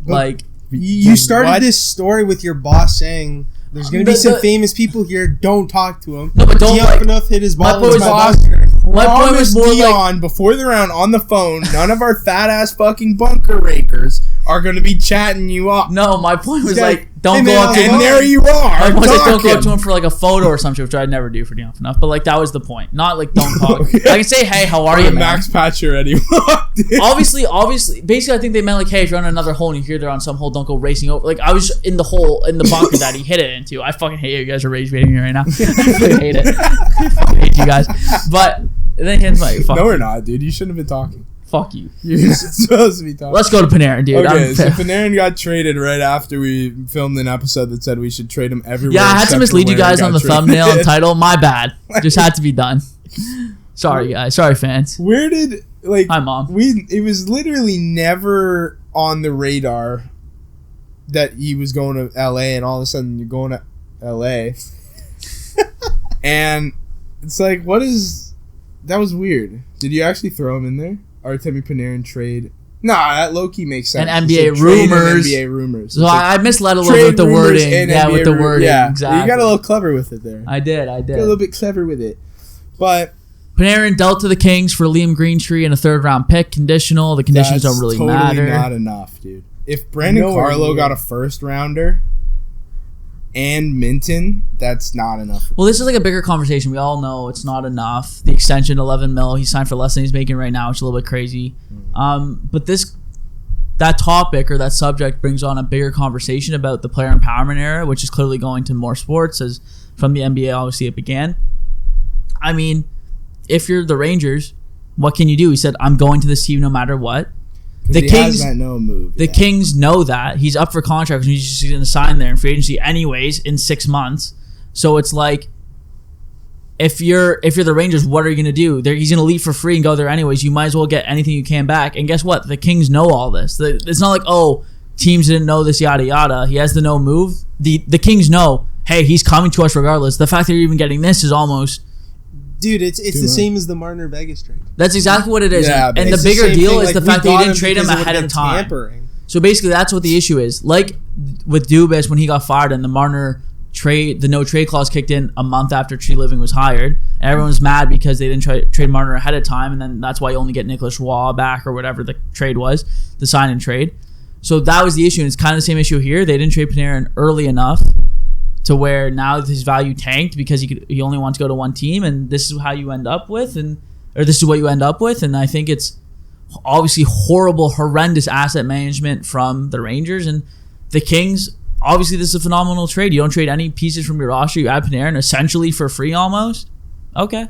Like you started this story with your boss saying. There's going to be some famous people here. Don't talk to him. No, but don't Dion Phaneuf hit his ball. My point was more Dion before the round on the phone. None of our fat ass fucking bunker rakers are going to be chatting you up. No, my point was like, don't go up to him. And there you are. My point was like, don't go up to him for like a photo or something, which I'd never do for Dion Phaneuf. But like, that was the point. Not like, don't talk. Okay. I can say, hey, how are you, man? Max Pacioretty walked in. Obviously, basically, I think they meant like, hey, if you're on another hole and you hear they're on some hole, don't go racing over. Like, I was in the hole, in the bunker that he hit it into. I fucking hate you guys are rage baiting me right now. I fucking hate it. I fucking hate you guys. But then he's like, fuck. No, we're not, dude. You shouldn't have been talking. Fuck you. You're not supposed to be talking. Let's go to Panarin, dude. Okay, so Panarin got traded right after we filmed an episode that said we should trade him everywhere. Yeah, I had to mislead you guys on the thumbnail and title. My bad. Just had to be done. Sorry, guys. Sorry, fans. Where did Hi, Mom. It was literally never on the radar that he was going to LA, and all of a sudden you're going to LA, and it's like, what is? That was weird. Did you actually throw him in there? Artemi Panarin trade? Nah, that low-key makes sense. And NBA rumors. NBA rumors. So I misled a little bit with the wording. Yeah, with the wording. Yeah, exactly. You got a little clever with it there. I did. Got a little bit clever with it. But Panarin dealt to the Kings for Liam Greentree and a third-round pick conditional. The conditions don't really matter. That's not enough, dude. If Brandon Carlo got a first-rounder and Minton, that's not enough. Well, this is like a bigger conversation. We all know it's not enough. The extension, $11 million. He signed for less than he's making right now, which is a little bit crazy. But that topic or that subject brings on a bigger conversation about the player empowerment era, which is clearly going to more sports, as from the NBA, obviously it began. I mean, if you're the Rangers, what can you do? He said, I'm going to this team no matter what. The Kings, Kings know that. He's up for contract and he's just going to sign there in free agency anyways in 6 months. So it's like, if you're the Rangers, what are you going to do? He's going to leave for free and go there anyways. You might as well get anything you can back. And guess what? The Kings know all this. It's not like, oh, teams didn't know this, yada, yada. He has the no move. The Kings know, hey, he's coming to us regardless. The fact that you're even getting this is almost... Dude, it's the same as the Marner Vegas trade. That's exactly what it is. Yeah, and the bigger deal is the fact that you didn't trade him ahead of time. Tampering. So basically, that's what the issue is. Like with Dubas when he got fired and the Marner trade, the no trade clause kicked in a month after Tree Living was hired. And everyone's mad because they didn't trade Marner ahead of time, and then that's why you only get Nicholas Roy back or whatever the trade was, the sign and trade. So that was the issue, and it's kind of the same issue here. They didn't trade Panarin early enough to where now his value tanked because he only wants to go to one team, and this is how you end up with, this is what you end up with, and I think it's obviously horrendous asset management from the Rangers, and the Kings obviously this is a phenomenal trade. You don't trade any pieces from your roster. You add Panarin essentially for free almost. Okay.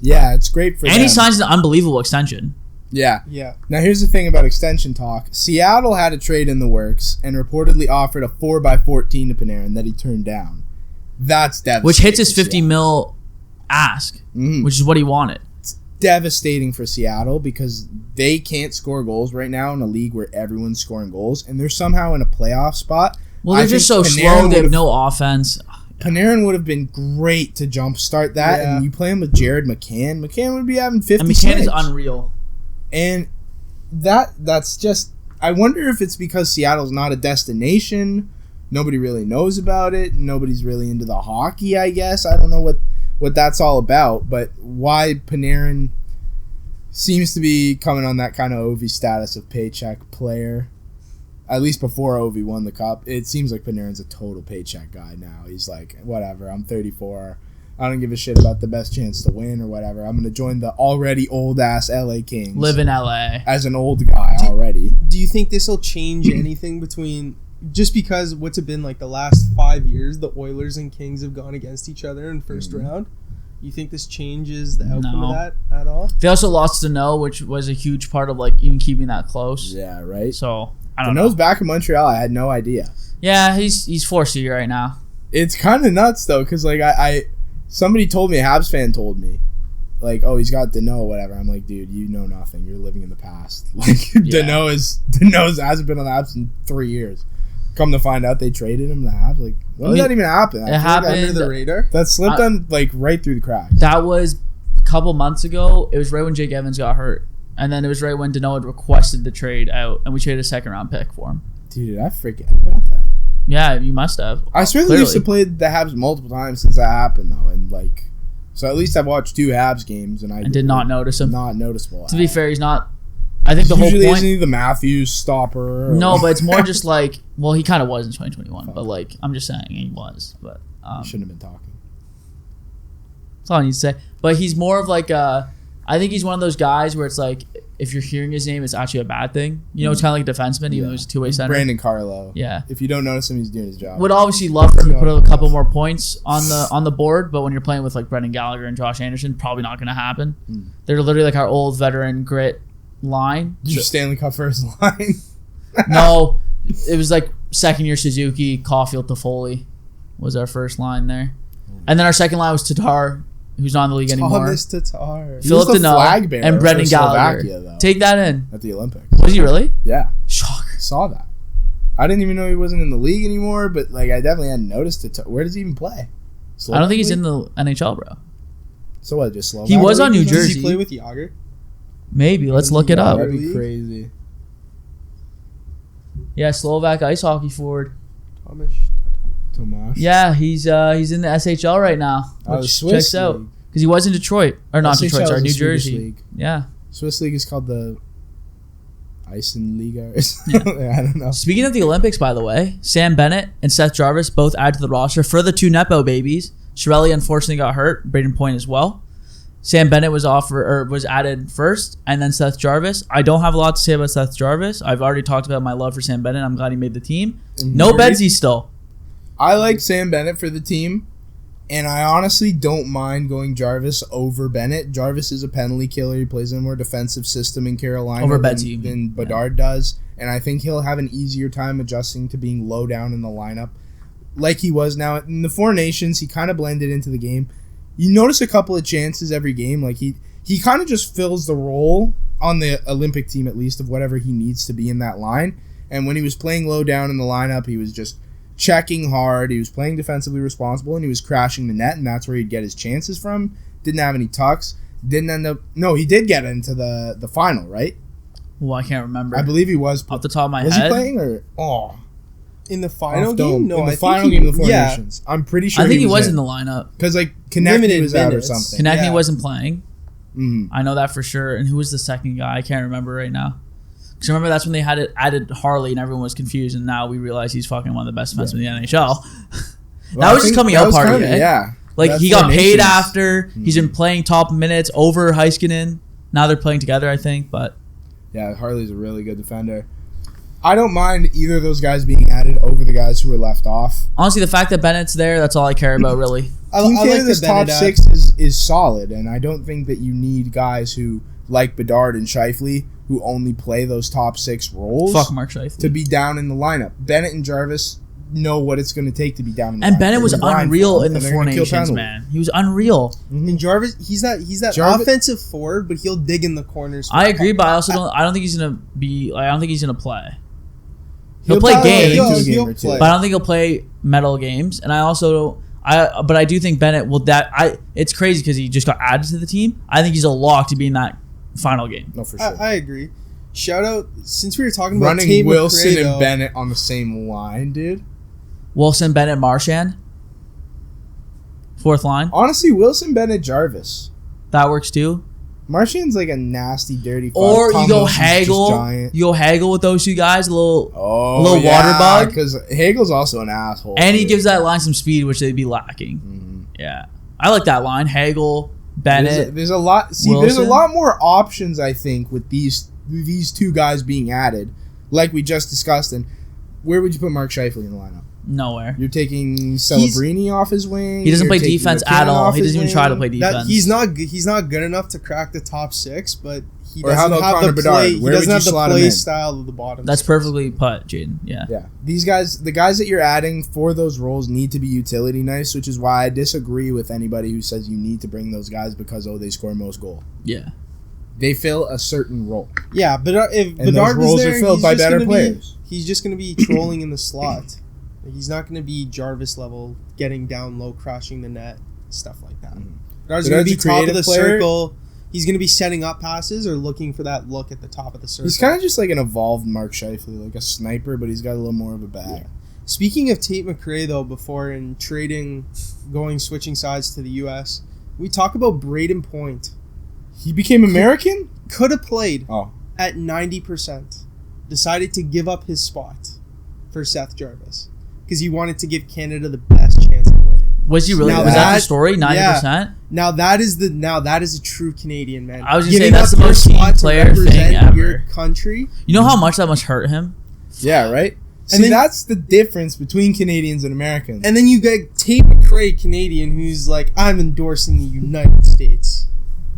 Yeah, it's great for And them. he signs an unbelievable extension. Yeah. Yeah. Now, here's the thing about extension talk. Seattle had a trade in the works and reportedly offered a 4x14 to Panarin that he turned down. That's devastating. Which hits his for 50 Seattle. mil ask, Mhm. which is what he wanted. It's devastating for Seattle because they can't score goals right now in a league where everyone's scoring goals, and they're somehow in a playoff spot. Well, they're I just think so Panarin slow. They have would've- no offense. Panarin would have been great to jumpstart that, Yeah. and you play him with Jared McCann. McCann would be having 50 And McCann is saves. unreal. And that's just, I wonder if it's because Seattle's not a destination. Nobody really knows about it. Nobody's really into the hockey, I guess. I don't know what that's all about, but why Panarin seems to be coming on that kind of Ovi status of paycheck player. At least before Ovi won the cup, it seems like Panarin's a total paycheck guy now. He's like, whatever, I'm 34. I don't give a shit about the best chance to win or whatever. I'm going to join the already old-ass LA Kings. Live in LA. As an old guy already. Do you think this will change anything between just because what's it been like the last 5 years? The Oilers and Kings have gone against each other in first round. You think this changes the outcome No. of that at all? They also lost to No, which was a huge part of like even keeping that close. Yeah, right? So I The don't know. No's back in Montreal. I had no idea. Yeah, he's 4C right now. It's kind of nuts, though, because like I somebody told me, a Habs fan told me, like, oh, he's got Dano or whatever. I'm like, dude, you know nothing. You're living in the past. Like, Yeah. Dano hasn't been on the Habs in 3 years. Come to find out, they traded him to the Habs. Like, when did that even happen? I feel like happened- Under the radar? that slipped on like right through the cracks. That was a couple months ago. It was right when Jake Evans got hurt. And then it was right when Dano had requested the trade out, and we traded a second-round pick for him. Dude, did I forget about that? Yeah, you must have. I swear they Clearly. used to play the Habs multiple times since that happened, though, and like, so at least I've watched 2 Habs games, and I did not notice him. Not noticeable. To be fair, he's not. I think the whole Usually point. isn't he the Matthews stopper? Or No, but it's more just like, well, he kind of was in 2021, but like, I'm just saying he was. But He shouldn't have been talking. that's all I need to say. But he's more of like I think he's one of those guys where it's like, if you're hearing his name, it's actually a bad thing. You know, it's kind of like a defenseman, even though he's a two-way center. Brandon Carlo. Yeah. If you don't notice him, he's doing his job. Would obviously love for him to put a couple more points on the board, but when you're playing with like Brendan Gallagher and Josh Anderson, probably not going to happen. They're literally like our old veteran grit line. Your Stanley Cup first line. No, it was like second year Suzuki, Caulfield, Toffoli was our first line there, and then our second line was Tatar, who's not in the league anymore. Thomas Tatar. He Philip was the Deneau flag bearer and Brendan for Gallagher. Slovakia, though. Take that in. At the Olympics. Was he really? Yeah. Shocker. Saw that. I didn't even know he wasn't in the league anymore, but like I definitely hadn't noticed it. Where does he even play? I don't think he's in the NHL, bro. So what? Just Slovak? He was on New Does Jersey. he play with Yager? Maybe. Let's look it up. That'd be crazy. Yeah, Slovak ice hockey forward. Thomas Tatar. Tomasz. Yeah, he's in the SHL right now, Oh, the which Swiss checks out league. because he was in Detroit or not SHL Detroit, sorry, is New the Swedish Jersey. league. Yeah. Swiss league is called the Eisenliga or something. I don't know. Speaking of the Olympics, by the way, Sam Bennett and Seth Jarvis both added to the roster for the 2 Nepo babies. Shirelli unfortunately got hurt. Braden Point as well. Sam Bennett was added first, and then Seth Jarvis. I don't have a lot to say about Seth Jarvis. I've already talked about my love for Sam Bennett. I'm glad he made the team. No Bedsy still. I like Sam Bennett for the team, and I honestly don't mind going Jarvis over Bennett. Jarvis is a penalty killer. He plays in a more defensive system in Carolina Over than, Bedsy, you than mean. Bedard does, and I think he'll have an easier time adjusting to being low down in the lineup like he was now. In the Four Nations, he kind of blended into the game. You notice a couple of chances every game. Like he kind of just fills the role on the Olympic team, at least, of whatever he needs to be in that line. And when he was playing low down in the lineup, he was just checking hard. He was playing defensively responsible, and he was crashing the net, and that's where he'd get his chances from. Didn't have any tucks. Didn't end up. No, he did get into the final, right? Well, I can't remember. I believe he was. Off the top of my Was head. he playing or In the final off dome? game? No, in the I final think game of the Four yeah. Nations. I'm pretty sure. I think he was in in the lineup. because like Konechny Limited was out or minutes. something. Konechny Yeah. wasn't playing. Mhm. I know that for sure. And who was the second guy? I can't remember right now. Because remember, that's when they had it added Harley, and everyone was confused. And now we realize he's fucking one of the best defensemen in the NHL. Well, that was I his think coming that out was party. kinda- Eh? Yeah. Like That's he got Four paid Nations. after. He's been playing top minutes over Heiskanen. Now they're playing together, I think. But Yeah, Harley's a really good defender. I don't mind either of those guys being added over the guys who were left off. Honestly, the fact that Bennett's there, that's all I care about, really. Team I Canada's the top Bennett six is solid, and I don't think that you need guys who, like Bedard and Scheifele, who only play those top 6 roles. Fuck Mark Scheifele. To be down in the lineup. Bennett and Jarvis know what it's going to take to be down in the lineup. And Bennett was unreal in the Four Nations, penalties. man. He was unreal. And Jarvis, he's that offensive forward, but he'll dig in the corners. I agree, but I don't think he's gonna be. I don't think he's gonna play. He'll play games, He'll play. but I don't think he'll play medal games. And but I do think Bennett will. It's crazy because he just got added to the team. I think he's a lock to be in that final game. No, for sure. I agree. Shout out, since we were talking about running Tate Wilson McRae, and Bennett on the same line, dude. Wilson, Bennett, Marchand. 4th line. Honestly, Wilson, Bennett, Jarvis. That works too. Marchand's like a nasty, dirty. Or Tom you go Wilson's just Hagel. giant. You go Hagel with those 2 guys. A little water bug. Because Hagel's also an asshole. And he gives that line some speed, which they'd be lacking. Mm-hmm. Yeah. I like that line. Hagel, Bennett. There's a lot. See, Wilson. there's a lot more options, I think, with these 2 guys being added, like we just discussed. And where would you put Mark Scheifele in the lineup? Nowhere. You're taking Celebrini off his wing. He doesn't You're play taking defense McKenna at all. off He his doesn't even wing. try to play defense. He's not good enough to crack the top 6, but he Or how doesn't about have Connor the Bedard? play. He Where doesn't would have you the slot him play in? style of the bottom. That's 6. perfectly put, Jayden. Yeah. Yeah, these guys, the guys that you're adding for those roles need to be utility nice, which is why I disagree with anybody who says you need to bring those guys because they score most goal. Yeah. They fill a certain role. Yeah, but if And Bedard those roles was there, are filled he's by just better gonna players. He's just going to be trolling in the slot. He's not going to be Jarvis level, getting down low, crashing the net, stuff like that. Bedard's going to be Bedard's a top of creative the player. circle. He's going to be setting up passes or looking for that look at the top of the circle. He's kind of just like an evolved Mark Scheifele, like a sniper, but he's got a little more of a bag. Speaking of Tate McRae, though, before in switching sides to the U.S., we talk about Braden Point. He became American? Could have played Oh. at 90%. Decided to give up his spot for Seth Jarvis because he wanted to give Canada the best chance of winning. Was he really? Now Was that that- the story? 90%? Now that is a true Canadian, man. I was gonna say, Giving that's up the your most team spot to player represent thing ever. your country. You know how much that must hurt him? Yeah, right? See, then- that's the difference between Canadians and Americans. And then you get Tate McRae, Canadian, who's like, I'm endorsing the United States.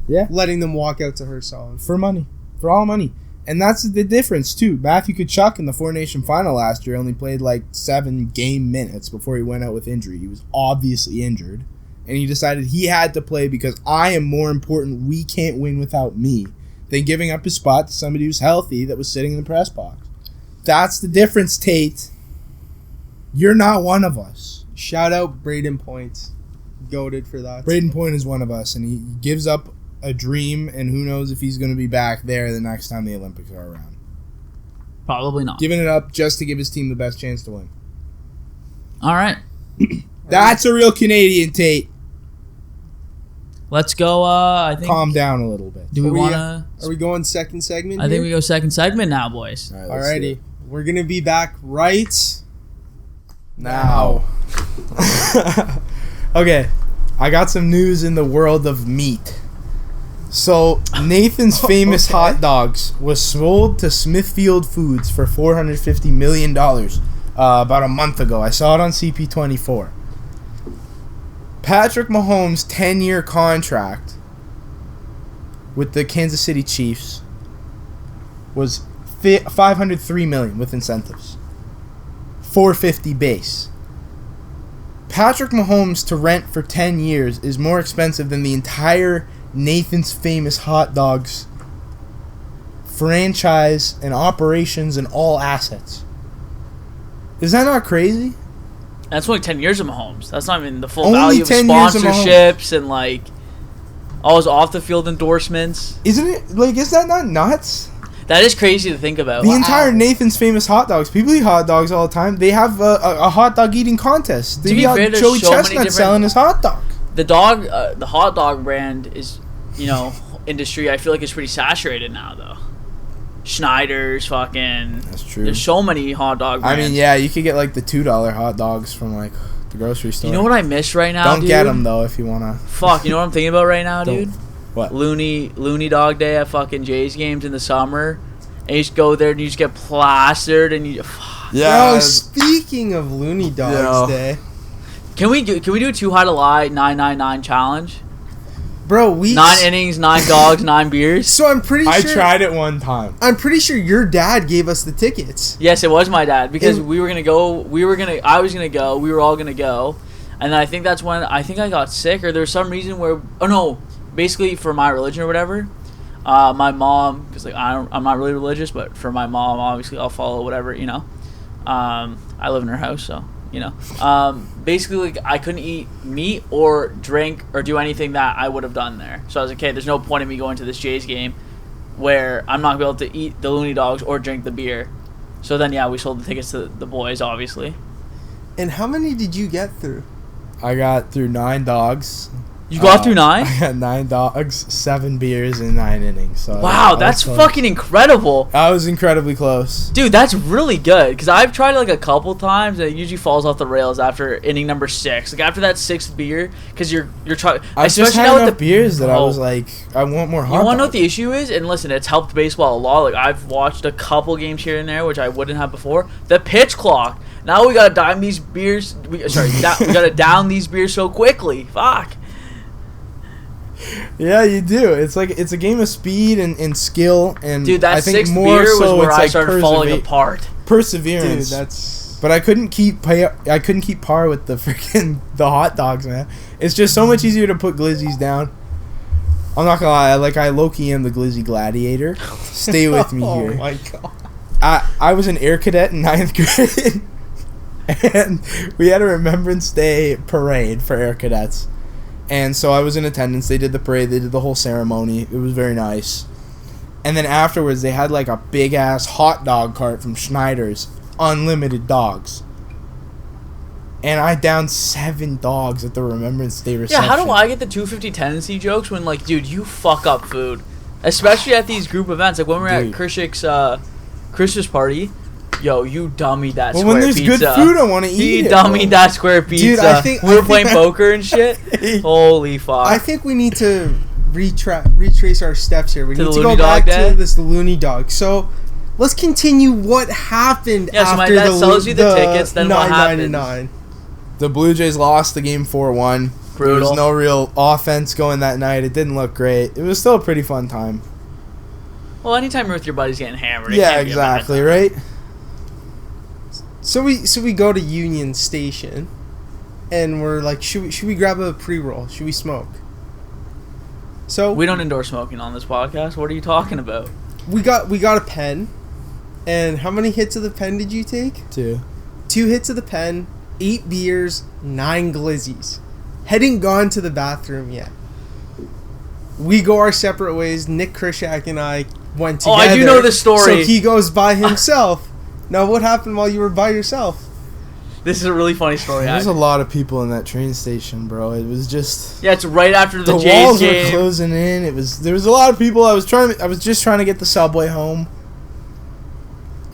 Yeah. Letting them walk out to her song. For money. For all money. And that's the difference, too. Matthew Tkachuk in the Four Nation final last year only played like 7 game minutes before he went out with injury. He was obviously injured. And he decided he had to play because I am more important. We can't win without me. Than giving up his spot to somebody who's healthy that was sitting in the press box. That's the difference, Tate. You're not one of us. Shout out Braden Point. Goated for that. Braden Point is one of us, and he gives up a dream, and who knows if he's going to be back there the next time the Olympics are around. Probably not. Giving it up just to give his team the best chance to win. All right. That's a real Canadian, Tate. Let's go. I think. Calm down a little bit. Do we Are we, want to? Are we going second segment? I think we go second segment now, boys. All right, let's do Alrighty. it. We're going to be back right Now. Okay. I got some news in the world of meat. So, Nathan's famous hot dogs was sold to Smithfield Foods for $450 million about a month ago. I saw it on CP24. Patrick Mahomes' 10-year contract with the Kansas City Chiefs was $503 million with incentives. $450 base. Patrick Mahomes to rent for 10 years is more expensive than the entire Nathan's Famous Hot Dogs franchise and operations and all assets. Is that not crazy? That's only 10 years of Mahomes. That's not even the full Only value of 10 years of sponsorships and like all his off the field endorsements. Isn't it? Like, is that not nuts? That is crazy to think about. The entire Nathan's Famous Hot Dogs. People eat hot dogs all the time. They have a hot dog eating contest. They To be got fair, there's Joey so many Chestnut different- selling his hot dog. the hot dog brand is, industry. I feel like it's pretty saturated now though. Schneider's, fucking. That's true. There's so many hot dog I brands. mean, yeah, you could get like the $2 hot dogs from like the grocery store. You know what I miss right now, Don't dude? get them though if you wanna. Fuck, you know what I'm thinking about right now, Don't. dude? What? Looney Dog Day at fucking Jays games in the summer. and you just go there and you just get plastered and you. Bro, speaking of Looney Dogs Day, can we do a 2High2Lie 999 challenge? Bro, 9 innings, 9 dogs, 9 beers. So I'm pretty sure I tried it one time. I'm pretty sure your dad gave us the tickets. Yes, it was my dad because we were gonna go. I was gonna go. We were all gonna go, and then I think that's when I got sick or there was some reason where. Oh no, basically for my religion or whatever. My mom, because like I'm not really religious, but for my mom, obviously I'll follow whatever I live in her house, so basically like, I couldn't eat meat or drink or do anything that I would have done there. So I was like, okay, there's no point in me going to this Jays game where I'm not gonna be able to eat the Looney Dogs or drink the beer. So then we sold the tickets to the boys, obviously. And how many did you get through? I got through 9 dogs. You got through 9? I got 9 dogs, 7 beers, and 9 innings. So wow, that's fucking incredible. I was incredibly close. Dude, that's really good. Because I've tried it like a couple times, and it usually falls off the rails after inning number 6. Like after that 6th beer, because you're trying. I just had enough beers that I was like, I want more hot dogs. You want to know what the issue is? And listen, it's helped baseball a lot. Like I've watched a couple games here and there, which I wouldn't have before. The pitch clock. Now we gotta down these beers. We gotta down these beers so quickly. Fuck. Yeah, you do. It's like it's a game of speed and skill, and dude, that I think 6th more beer was so where it's I like started falling apart. Perseverance. Dude, that's. But I couldn't keep par with the hot dogs, man. It's just so much easier to put glizzies down. I'm not gonna lie, I low-key am the glizzy gladiator. Stay with me here. Oh my god. I was an air cadet in 9th grade, and we had a Remembrance Day parade for air cadets. And so I was in attendance. They did the parade. They did the whole ceremony. It was very nice. And then afterwards, they had like a big-ass hot dog cart from Schneider's. Unlimited dogs. And I downed 7 dogs at the Remembrance Day reception. Yeah, how do I get the 250 tendency jokes when, like, dude, you fuck up food? Especially at these group events. Like when we're at Krishik's Christmas party. Yo, you dummied that square pizza. When there's good food, I want to eat it. You dummied that square pizza. Dude, I think we were playing poker and shit. Holy fuck. I think we need to retrace our steps here. We need to go back to the Looney Dog. So let's continue what happened after so my dad sells you the tickets, then what $9.99. The Blue Jays lost the game 4-1. Brutal. There was no real offense going that night. It didn't look great. It was still a pretty fun time. Well, anytime you're with your buddies getting hammered. Yeah, exactly, right? So we go to Union Station, and we're like, should we grab a pre-roll? Should we smoke? So we don't endorse smoking on this podcast. What are you talking about? We got a pen, and how many hits of the pen did you take? 2. 2 hits of the pen, 8 beers, 9 glizzies. Hadn't gone to the bathroom yet. We go our separate ways. Nick Krishak and I went together. Oh, I do know the story. So he goes by himself. Now, what happened while you were by yourself? This is a really funny story. There's a lot of people in that train station, bro. It was just... Yeah, it's right after the Jays walls game. Were closing in. There was a lot of people. I was just trying to get the subway home.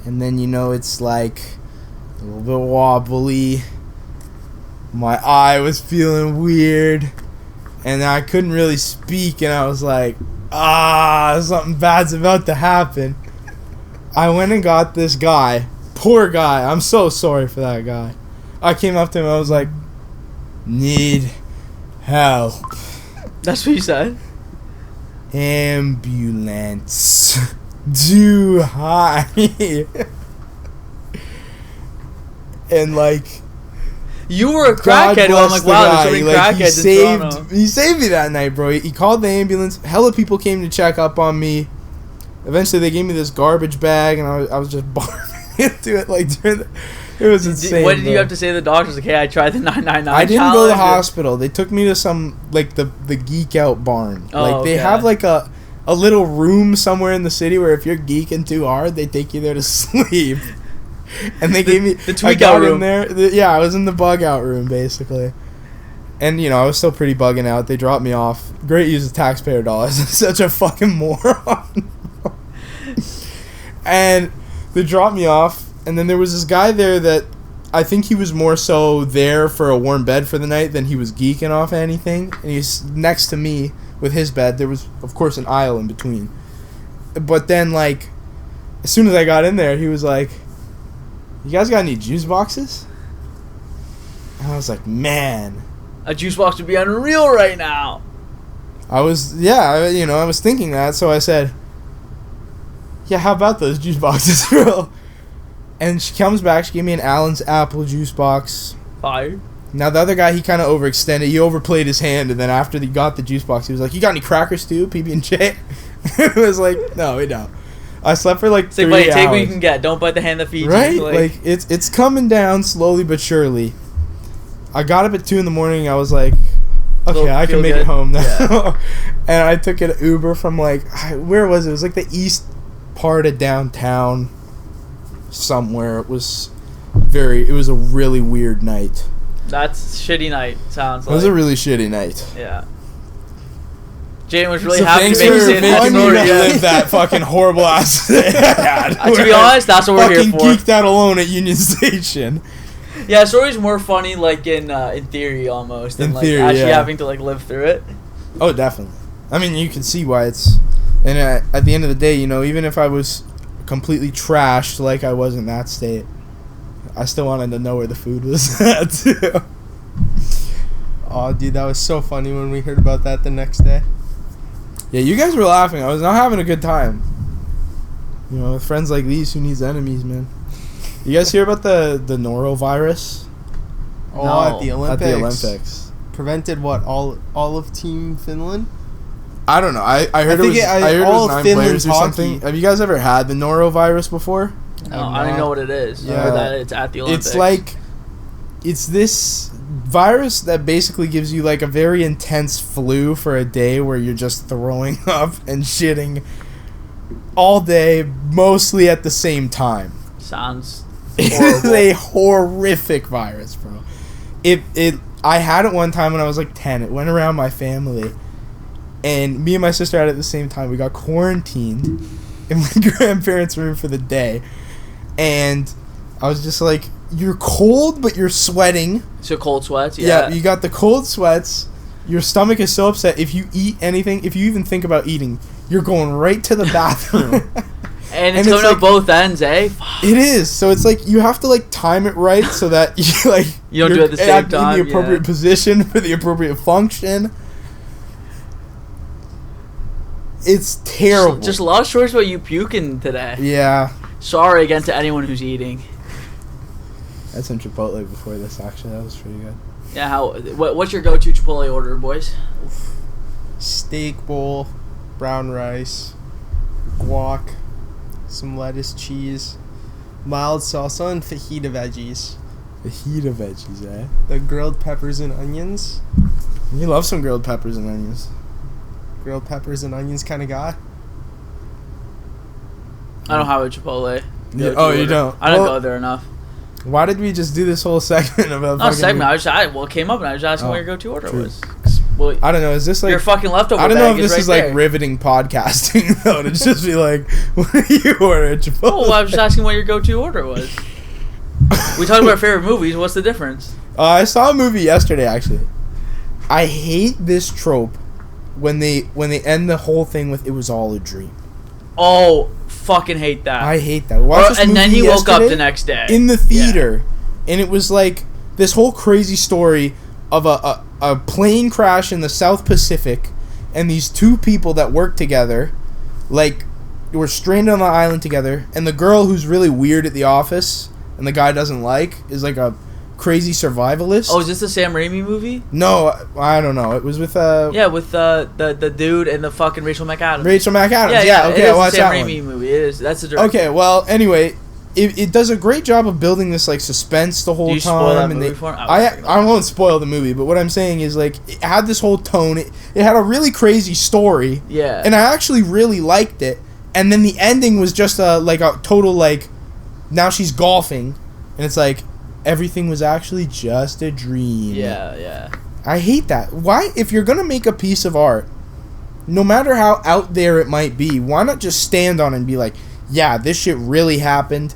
And then, it's like a little bit wobbly. My eye was feeling weird. And I couldn't really speak. And I was like, something bad's about to happen. I went and got this guy. Poor guy. I'm so sorry for that guy. I came up to him. I was like, need help. That's what you said? Ambulance. 2High. And like... You were a crackhead. I'm like, wow, there's so many crackheads in Toronto. He saved me that night, bro. He called the ambulance. Hella people came to check up on me. Eventually, they gave me this garbage bag, and I was just barfing into it. Like, it was insane. What did you have to say to the doctors? Like, hey, I tried the 999 I didn't go to the hospital. They took me to some, like, the Geek Out barn. They have, like, a little room somewhere in the city where if you're geeking too hard, they take you there to sleep. And they gave me the tweak out room. In there. I was in the bug out room, basically. And, I was still pretty bugging out. They dropped me off. Great use of taxpayer dollars. I'm such a fucking moron. And they dropped me off, and then there was this guy there that I think he was more so there for a warm bed for the night than he was geeking off anything. And he's next to me with his bed. There was, of course, an aisle in between. But then, like, as soon as I got in there, he was like, "You guys got any juice boxes?" And I was like, "Man, a juice box would be unreal right now." I was thinking that, so I said, "Yeah, how about those juice boxes, bro?" And she comes back, she gave me an Allen's apple juice box. Fire. Now, the other guy, he kind of overextended. He overplayed his hand, and then after he got the juice box, he was like, "You got any crackers, too, PB&J?" It was like, "No, we don't." I slept for like 3 hours. Take what you can get. Don't bite the hand that feeds you. Right? Like, it's coming down slowly but surely. I got up at 2 in the morning. I was like, okay, I can make it home now. Yeah. And I took an Uber from, like, where was it? It was like the east part of downtown somewhere. It was a really weird night. That's a shitty night, sounds like. It was a really shitty night. Yeah. Jayden was really happy to make make it making me relive that fucking horrible ass day I had. To be honest, that's what we're here for. Fucking geeked out alone at Union Station. Yeah, story's more funny, like, in theory, almost, than, like, actually having to, like, live through it. Oh, definitely. I mean, you can see why it's... And at the end of the day, you know, even if I was completely trashed like I was in that state, I still wanted to know where the food was at, too. Oh, dude, that was so funny when we heard about that the next day. Yeah, you guys were laughing. I was not having a good time. You know, with friends like these, who needs enemies, man? You guys hear about the norovirus? Oh, No. at the Olympics. At the Olympics. Prevented what? All of Team Finland? I don't know. I heard it was 9 players or something. Have you guys ever had the norovirus before? No, I don't even know what it is. Yeah. Or that it's at the Olympics. It's like... It's this virus that basically gives you like a very intense flu for a day where you're just throwing up and shitting all day, mostly at the same time. Sounds It is a horrific virus, bro. I had it one time when I was like 10. It went around my family, and me and my sister had it at the same time. We got quarantined in my grandparents' room for the day, and I was just like, you're cold, but you're sweating. So cold sweats, Yeah, you got the cold sweats. Your stomach is so upset. If you eat anything, if you even think about eating, you're going right to the bathroom. And it's coming out both ends, eh? It is. So it's like you have to like time it right so that you don't do it at the same time. In the appropriate position for the appropriate function. It's terrible. Just a lot of stories about you puking today. Yeah. Sorry again to anyone who's eating. I had some Chipotle before this, actually. That was pretty good. Yeah, what's your go-to Chipotle order, boys? Steak bowl, brown rice, guac, some lettuce, cheese, mild salsa, and fajita veggies. Fajita veggies, eh? The grilled peppers and onions. You love some grilled peppers and onions. Grilled peppers and onions kind of guy. I don't have a Chipotle. Yeah, oh, you don't? I don't go there enough. Why did we just do this whole segment about Not segment. It came up and I was asking what your go-to order was. Well, I don't know. Is this like your fucking leftover? I don't know if this right is there. like riveting podcasting though. To just be like, what do you order at Chipotle? Oh, well, I was just asking what your go-to order was. We talked about our favorite movies. What's the difference? I saw a movie yesterday actually. I hate this trope when they end the whole thing with "it was all a dream." Oh, fucking hate that. I hate that. And then he woke up the next day in the theater, and it was like this whole crazy story of a plane crash in the South Pacific, and these two people that work together, like, were stranded on the island together, and the girl who's really weird at the office, and the guy doesn't like, is like a crazy survivalist. Oh, is this the Sam Raimi movie? No, I don't know. It was with with the dude and the fucking Rachel McAdams. Yeah, okay, I watched that one. It is the Sam Raimi movie. It is. That's the director. Okay, well, anyway, it does a great job of building this like suspense the whole time. Do you spoil that movie for him? I won't spoil the movie, but what I'm saying is like it had this whole tone. It had a really crazy story. Yeah. And I actually really liked it. And then the ending was just a total like, now she's golfing, and it's like, everything was actually just a dream. Yeah. I hate that. Why, if you're gonna make a piece of art, no matter how out there it might be, why not just stand on it and be like, yeah, this shit really happened.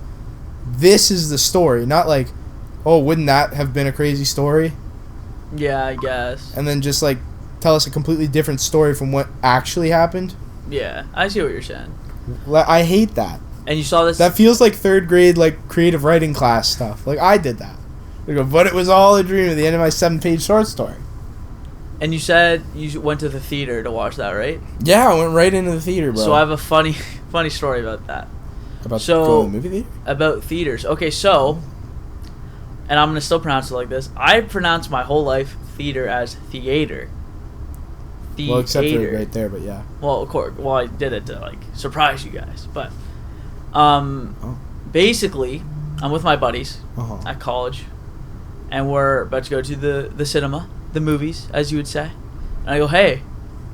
This is the story. Not like, oh, wouldn't that have been a crazy story? Yeah, I guess. And then just like tell us a completely different story from what actually happened. Yeah, I see what you're saying. I hate that. And you saw this. That feels like third grade, like, creative writing class stuff. Like, I did that. They go, but it was all a dream at the end of my 7-page short story. And you said you went to the theater to watch that, right? Yeah, I went right into the theater, bro. So I have a funny story about that. About going to the movie theater? About theaters. Okay, so, and I'm going to still pronounce it like this. I pronounced my whole life theater as theater. Well, except for right there, but yeah. Well, of course. Well, I did it to, like, surprise you guys. But, basically, I'm with my buddies at college. And we're about to go to the cinema, the movies, as you would say. And I go, hey,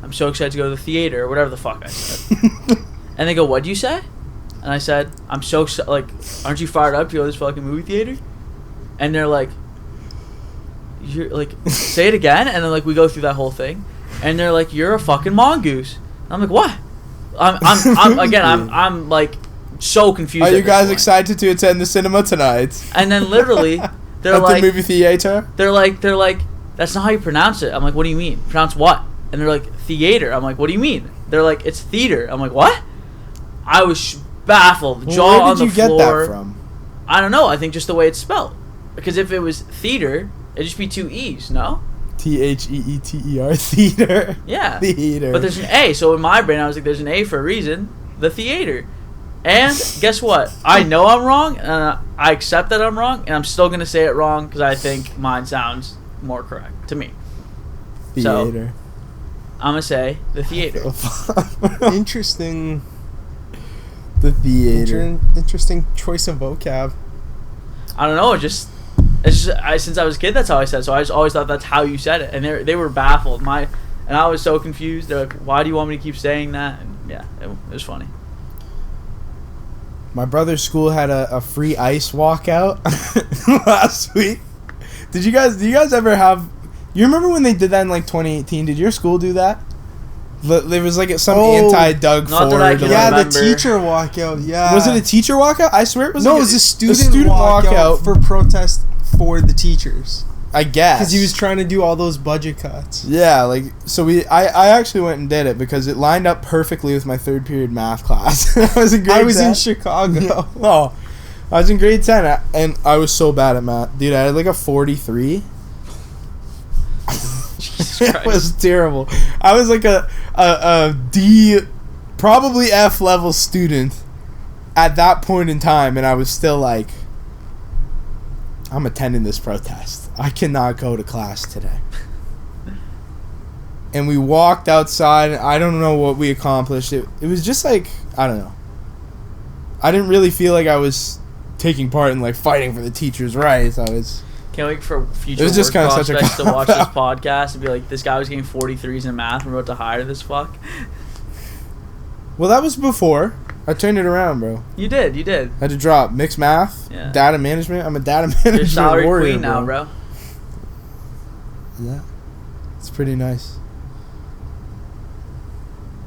I'm so excited to go to the theater, or whatever the fuck I said. And they go, what'd you say? And I said, I'm so excited, like, aren't you fired up to go to this fucking movie theater? And they're like, you're like, say it again? And then, like, we go through that whole thing. And they're like, you're a fucking mongoose. And I'm like, what? I'm like, so confused. Are you guys excited to attend the cinema tonight? And then literally... They're at like, the movie theater? They're like, that's not how you pronounce it. I'm like, what do you mean? Pronounce what? And they're like, theater. I'm like, what do you mean? They're like, it's theater. I'm like, what? I was baffled. Jaw on the floor. Where did you get that from? I don't know. I think just the way it's spelled. Because if it was theater, it'd just be 2 E's, no? Theeter, theater. Yeah. Theater. But there's an A. So in my brain, I was like, there's an A for a reason. The theater. And guess what? I know I'm wrong, and I accept that I'm wrong, and I'm still going to say it wrong because I think mine sounds more correct to me. Theater. So, I'm going to say the theater. Interesting. The theater. Interesting choice of vocab. I don't know. It's just since I was a kid, that's how I said it. So I just always thought that's how you said it. And they were baffled. And I was so confused. They're like, why do you want me to keep saying that? And yeah, it was funny. My brother's school had a free ice walkout last week. Do you guys ever have... You remember when they did that in, like, 2018? Did your school do that? There was, like, some anti-Doug Ford. The teacher walkout, yeah. Was it a teacher walkout? I swear it was. No, it was a student walkout for protest for the teachers. I guess. Because he was trying to do all those budget cuts. Yeah, like, so I actually went and did it because it lined up perfectly with my third period math class. I was in grade 10. I was in Chicago. Oh, I was in grade 10, and I was so bad at math. Dude, I had like a 43. It was terrible. I was like a D, probably F level student at that point in time, and I was still like, I'm attending this protest. I cannot go to class today. And we walked outside. I don't know what we accomplished. It was just like, I don't know. I didn't really feel like I was taking part in like fighting for the teachers' rights. Can't wait for future work prospects to watch this podcast and be like, this guy was getting 43s in math and we're about to hire this fuck. Well, that was before. I turned it around, bro. You did. I had to drop mixed math, data management. I'm a data management You're salary warrior, queen now, bro. Yeah. It's pretty nice.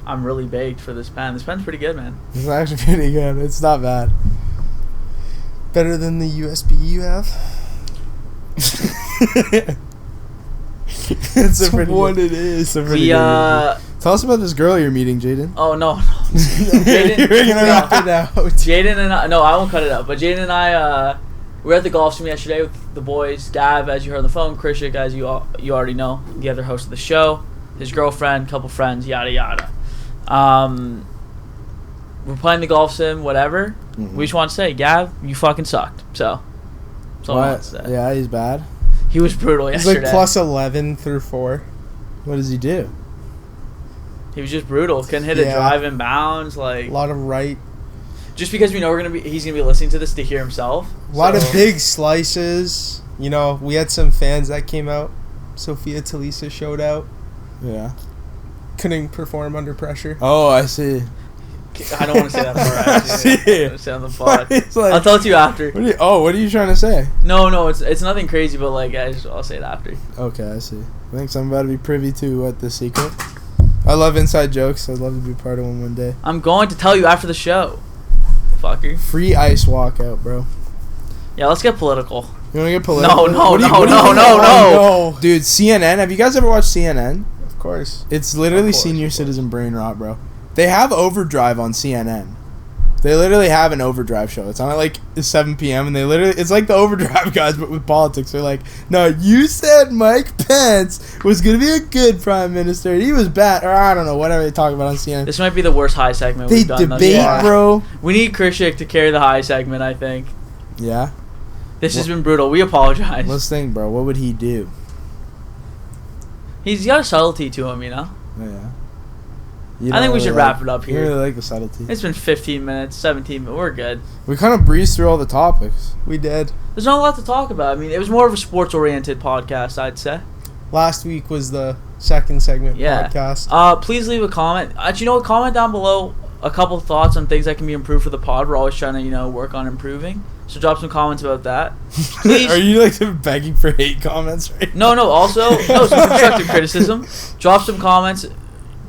I'm really baked for this pen. This pen's pretty good, man. It's actually pretty good. It's not bad. Better than the USB you have? It's what it is. Tell us about this girl you're meeting, Jayden. Oh, no. Jayden, you're going to cut it out. Jayden and I... No, I won't cut it out. But Jayden and I... we were at the golf stream yesterday with the boys. Gav, as you heard on the phone. Krishik, as you already know. The other host of the show. His girlfriend, couple friends, yada, yada. We're playing the golf sim, whatever. Mm-hmm. We just want to say, Gav, you fucking sucked. So... That's all I want to say. Yeah, he's bad. He was brutal yesterday. He's like plus 11 through 4. What does he do? He was just brutal. Couldn't hit a drive in bounds. Like a lot of right. Just because we know he's gonna be listening to this to hear himself. A lot of big slices. You know, we had some fans that came out. Sophia Talisa showed out. Yeah. Couldn't perform under pressure. Oh, I see. I don't want to say that part. I don't want to say on the pod. Like, I'll tell it to you after. What are you trying to say? No, it's nothing crazy, but like I'll say it after. Okay, I see. I think I'm about to be privy to what the secret. I love inside jokes. I'd love to be part of one day. I'm going to tell you after the show. Fucker. Free ice walkout, bro. Yeah, let's get political. You want to get political? No. Dude, CNN. Have you guys ever watched CNN? Of course. It's literally senior citizen brain rot, bro. They have Overdrive on CNN. They literally have an overdrive show. It's on at like 7 p.m. and it's like the overdrive guys, but with politics. They're like, no, you said Mike Pence was gonna be a good prime minister. He was bad, or I don't know, whatever they talk about on CNN. This might be the worst high segment They we've done. debate, bro. We need Krishik to carry the high segment, I think. Yeah. This has been brutal. We apologize. Let's think, bro. What would he do? He's got a subtlety to him, you know? Yeah. I think we should wrap it up You here. really like the subtlety. It's been 15 minutes, 17 minutes. We're good. We kind of breezed through all the topics. We did. There's not a lot to talk about. I mean, it was more of a sports-oriented podcast, I'd say. Last week was the second segment Yeah. podcast. Please leave a comment. You know what? Comment down below a couple thoughts on things that can be improved for the pod. We're always trying to, work on improving. So drop some comments about that. Please. Are you like begging for hate comments right No. Also, some constructive criticism. Drop some comments.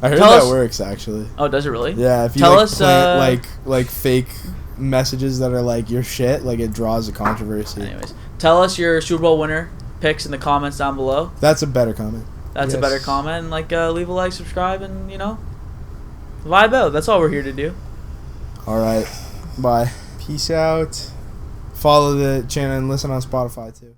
I heard Tell that us- works actually. Oh, does it really? Yeah, if you Tell like us, plant, like fake messages that are like your shit, like it draws a controversy. Anyways, tell us your Super Bowl winner picks in the comments down below. That's a better comment. That's a Yes. better comment. Leave a like, subscribe, and vibe out. That's all we're here to do. All right, bye. Peace out. Follow the channel and listen on Spotify too.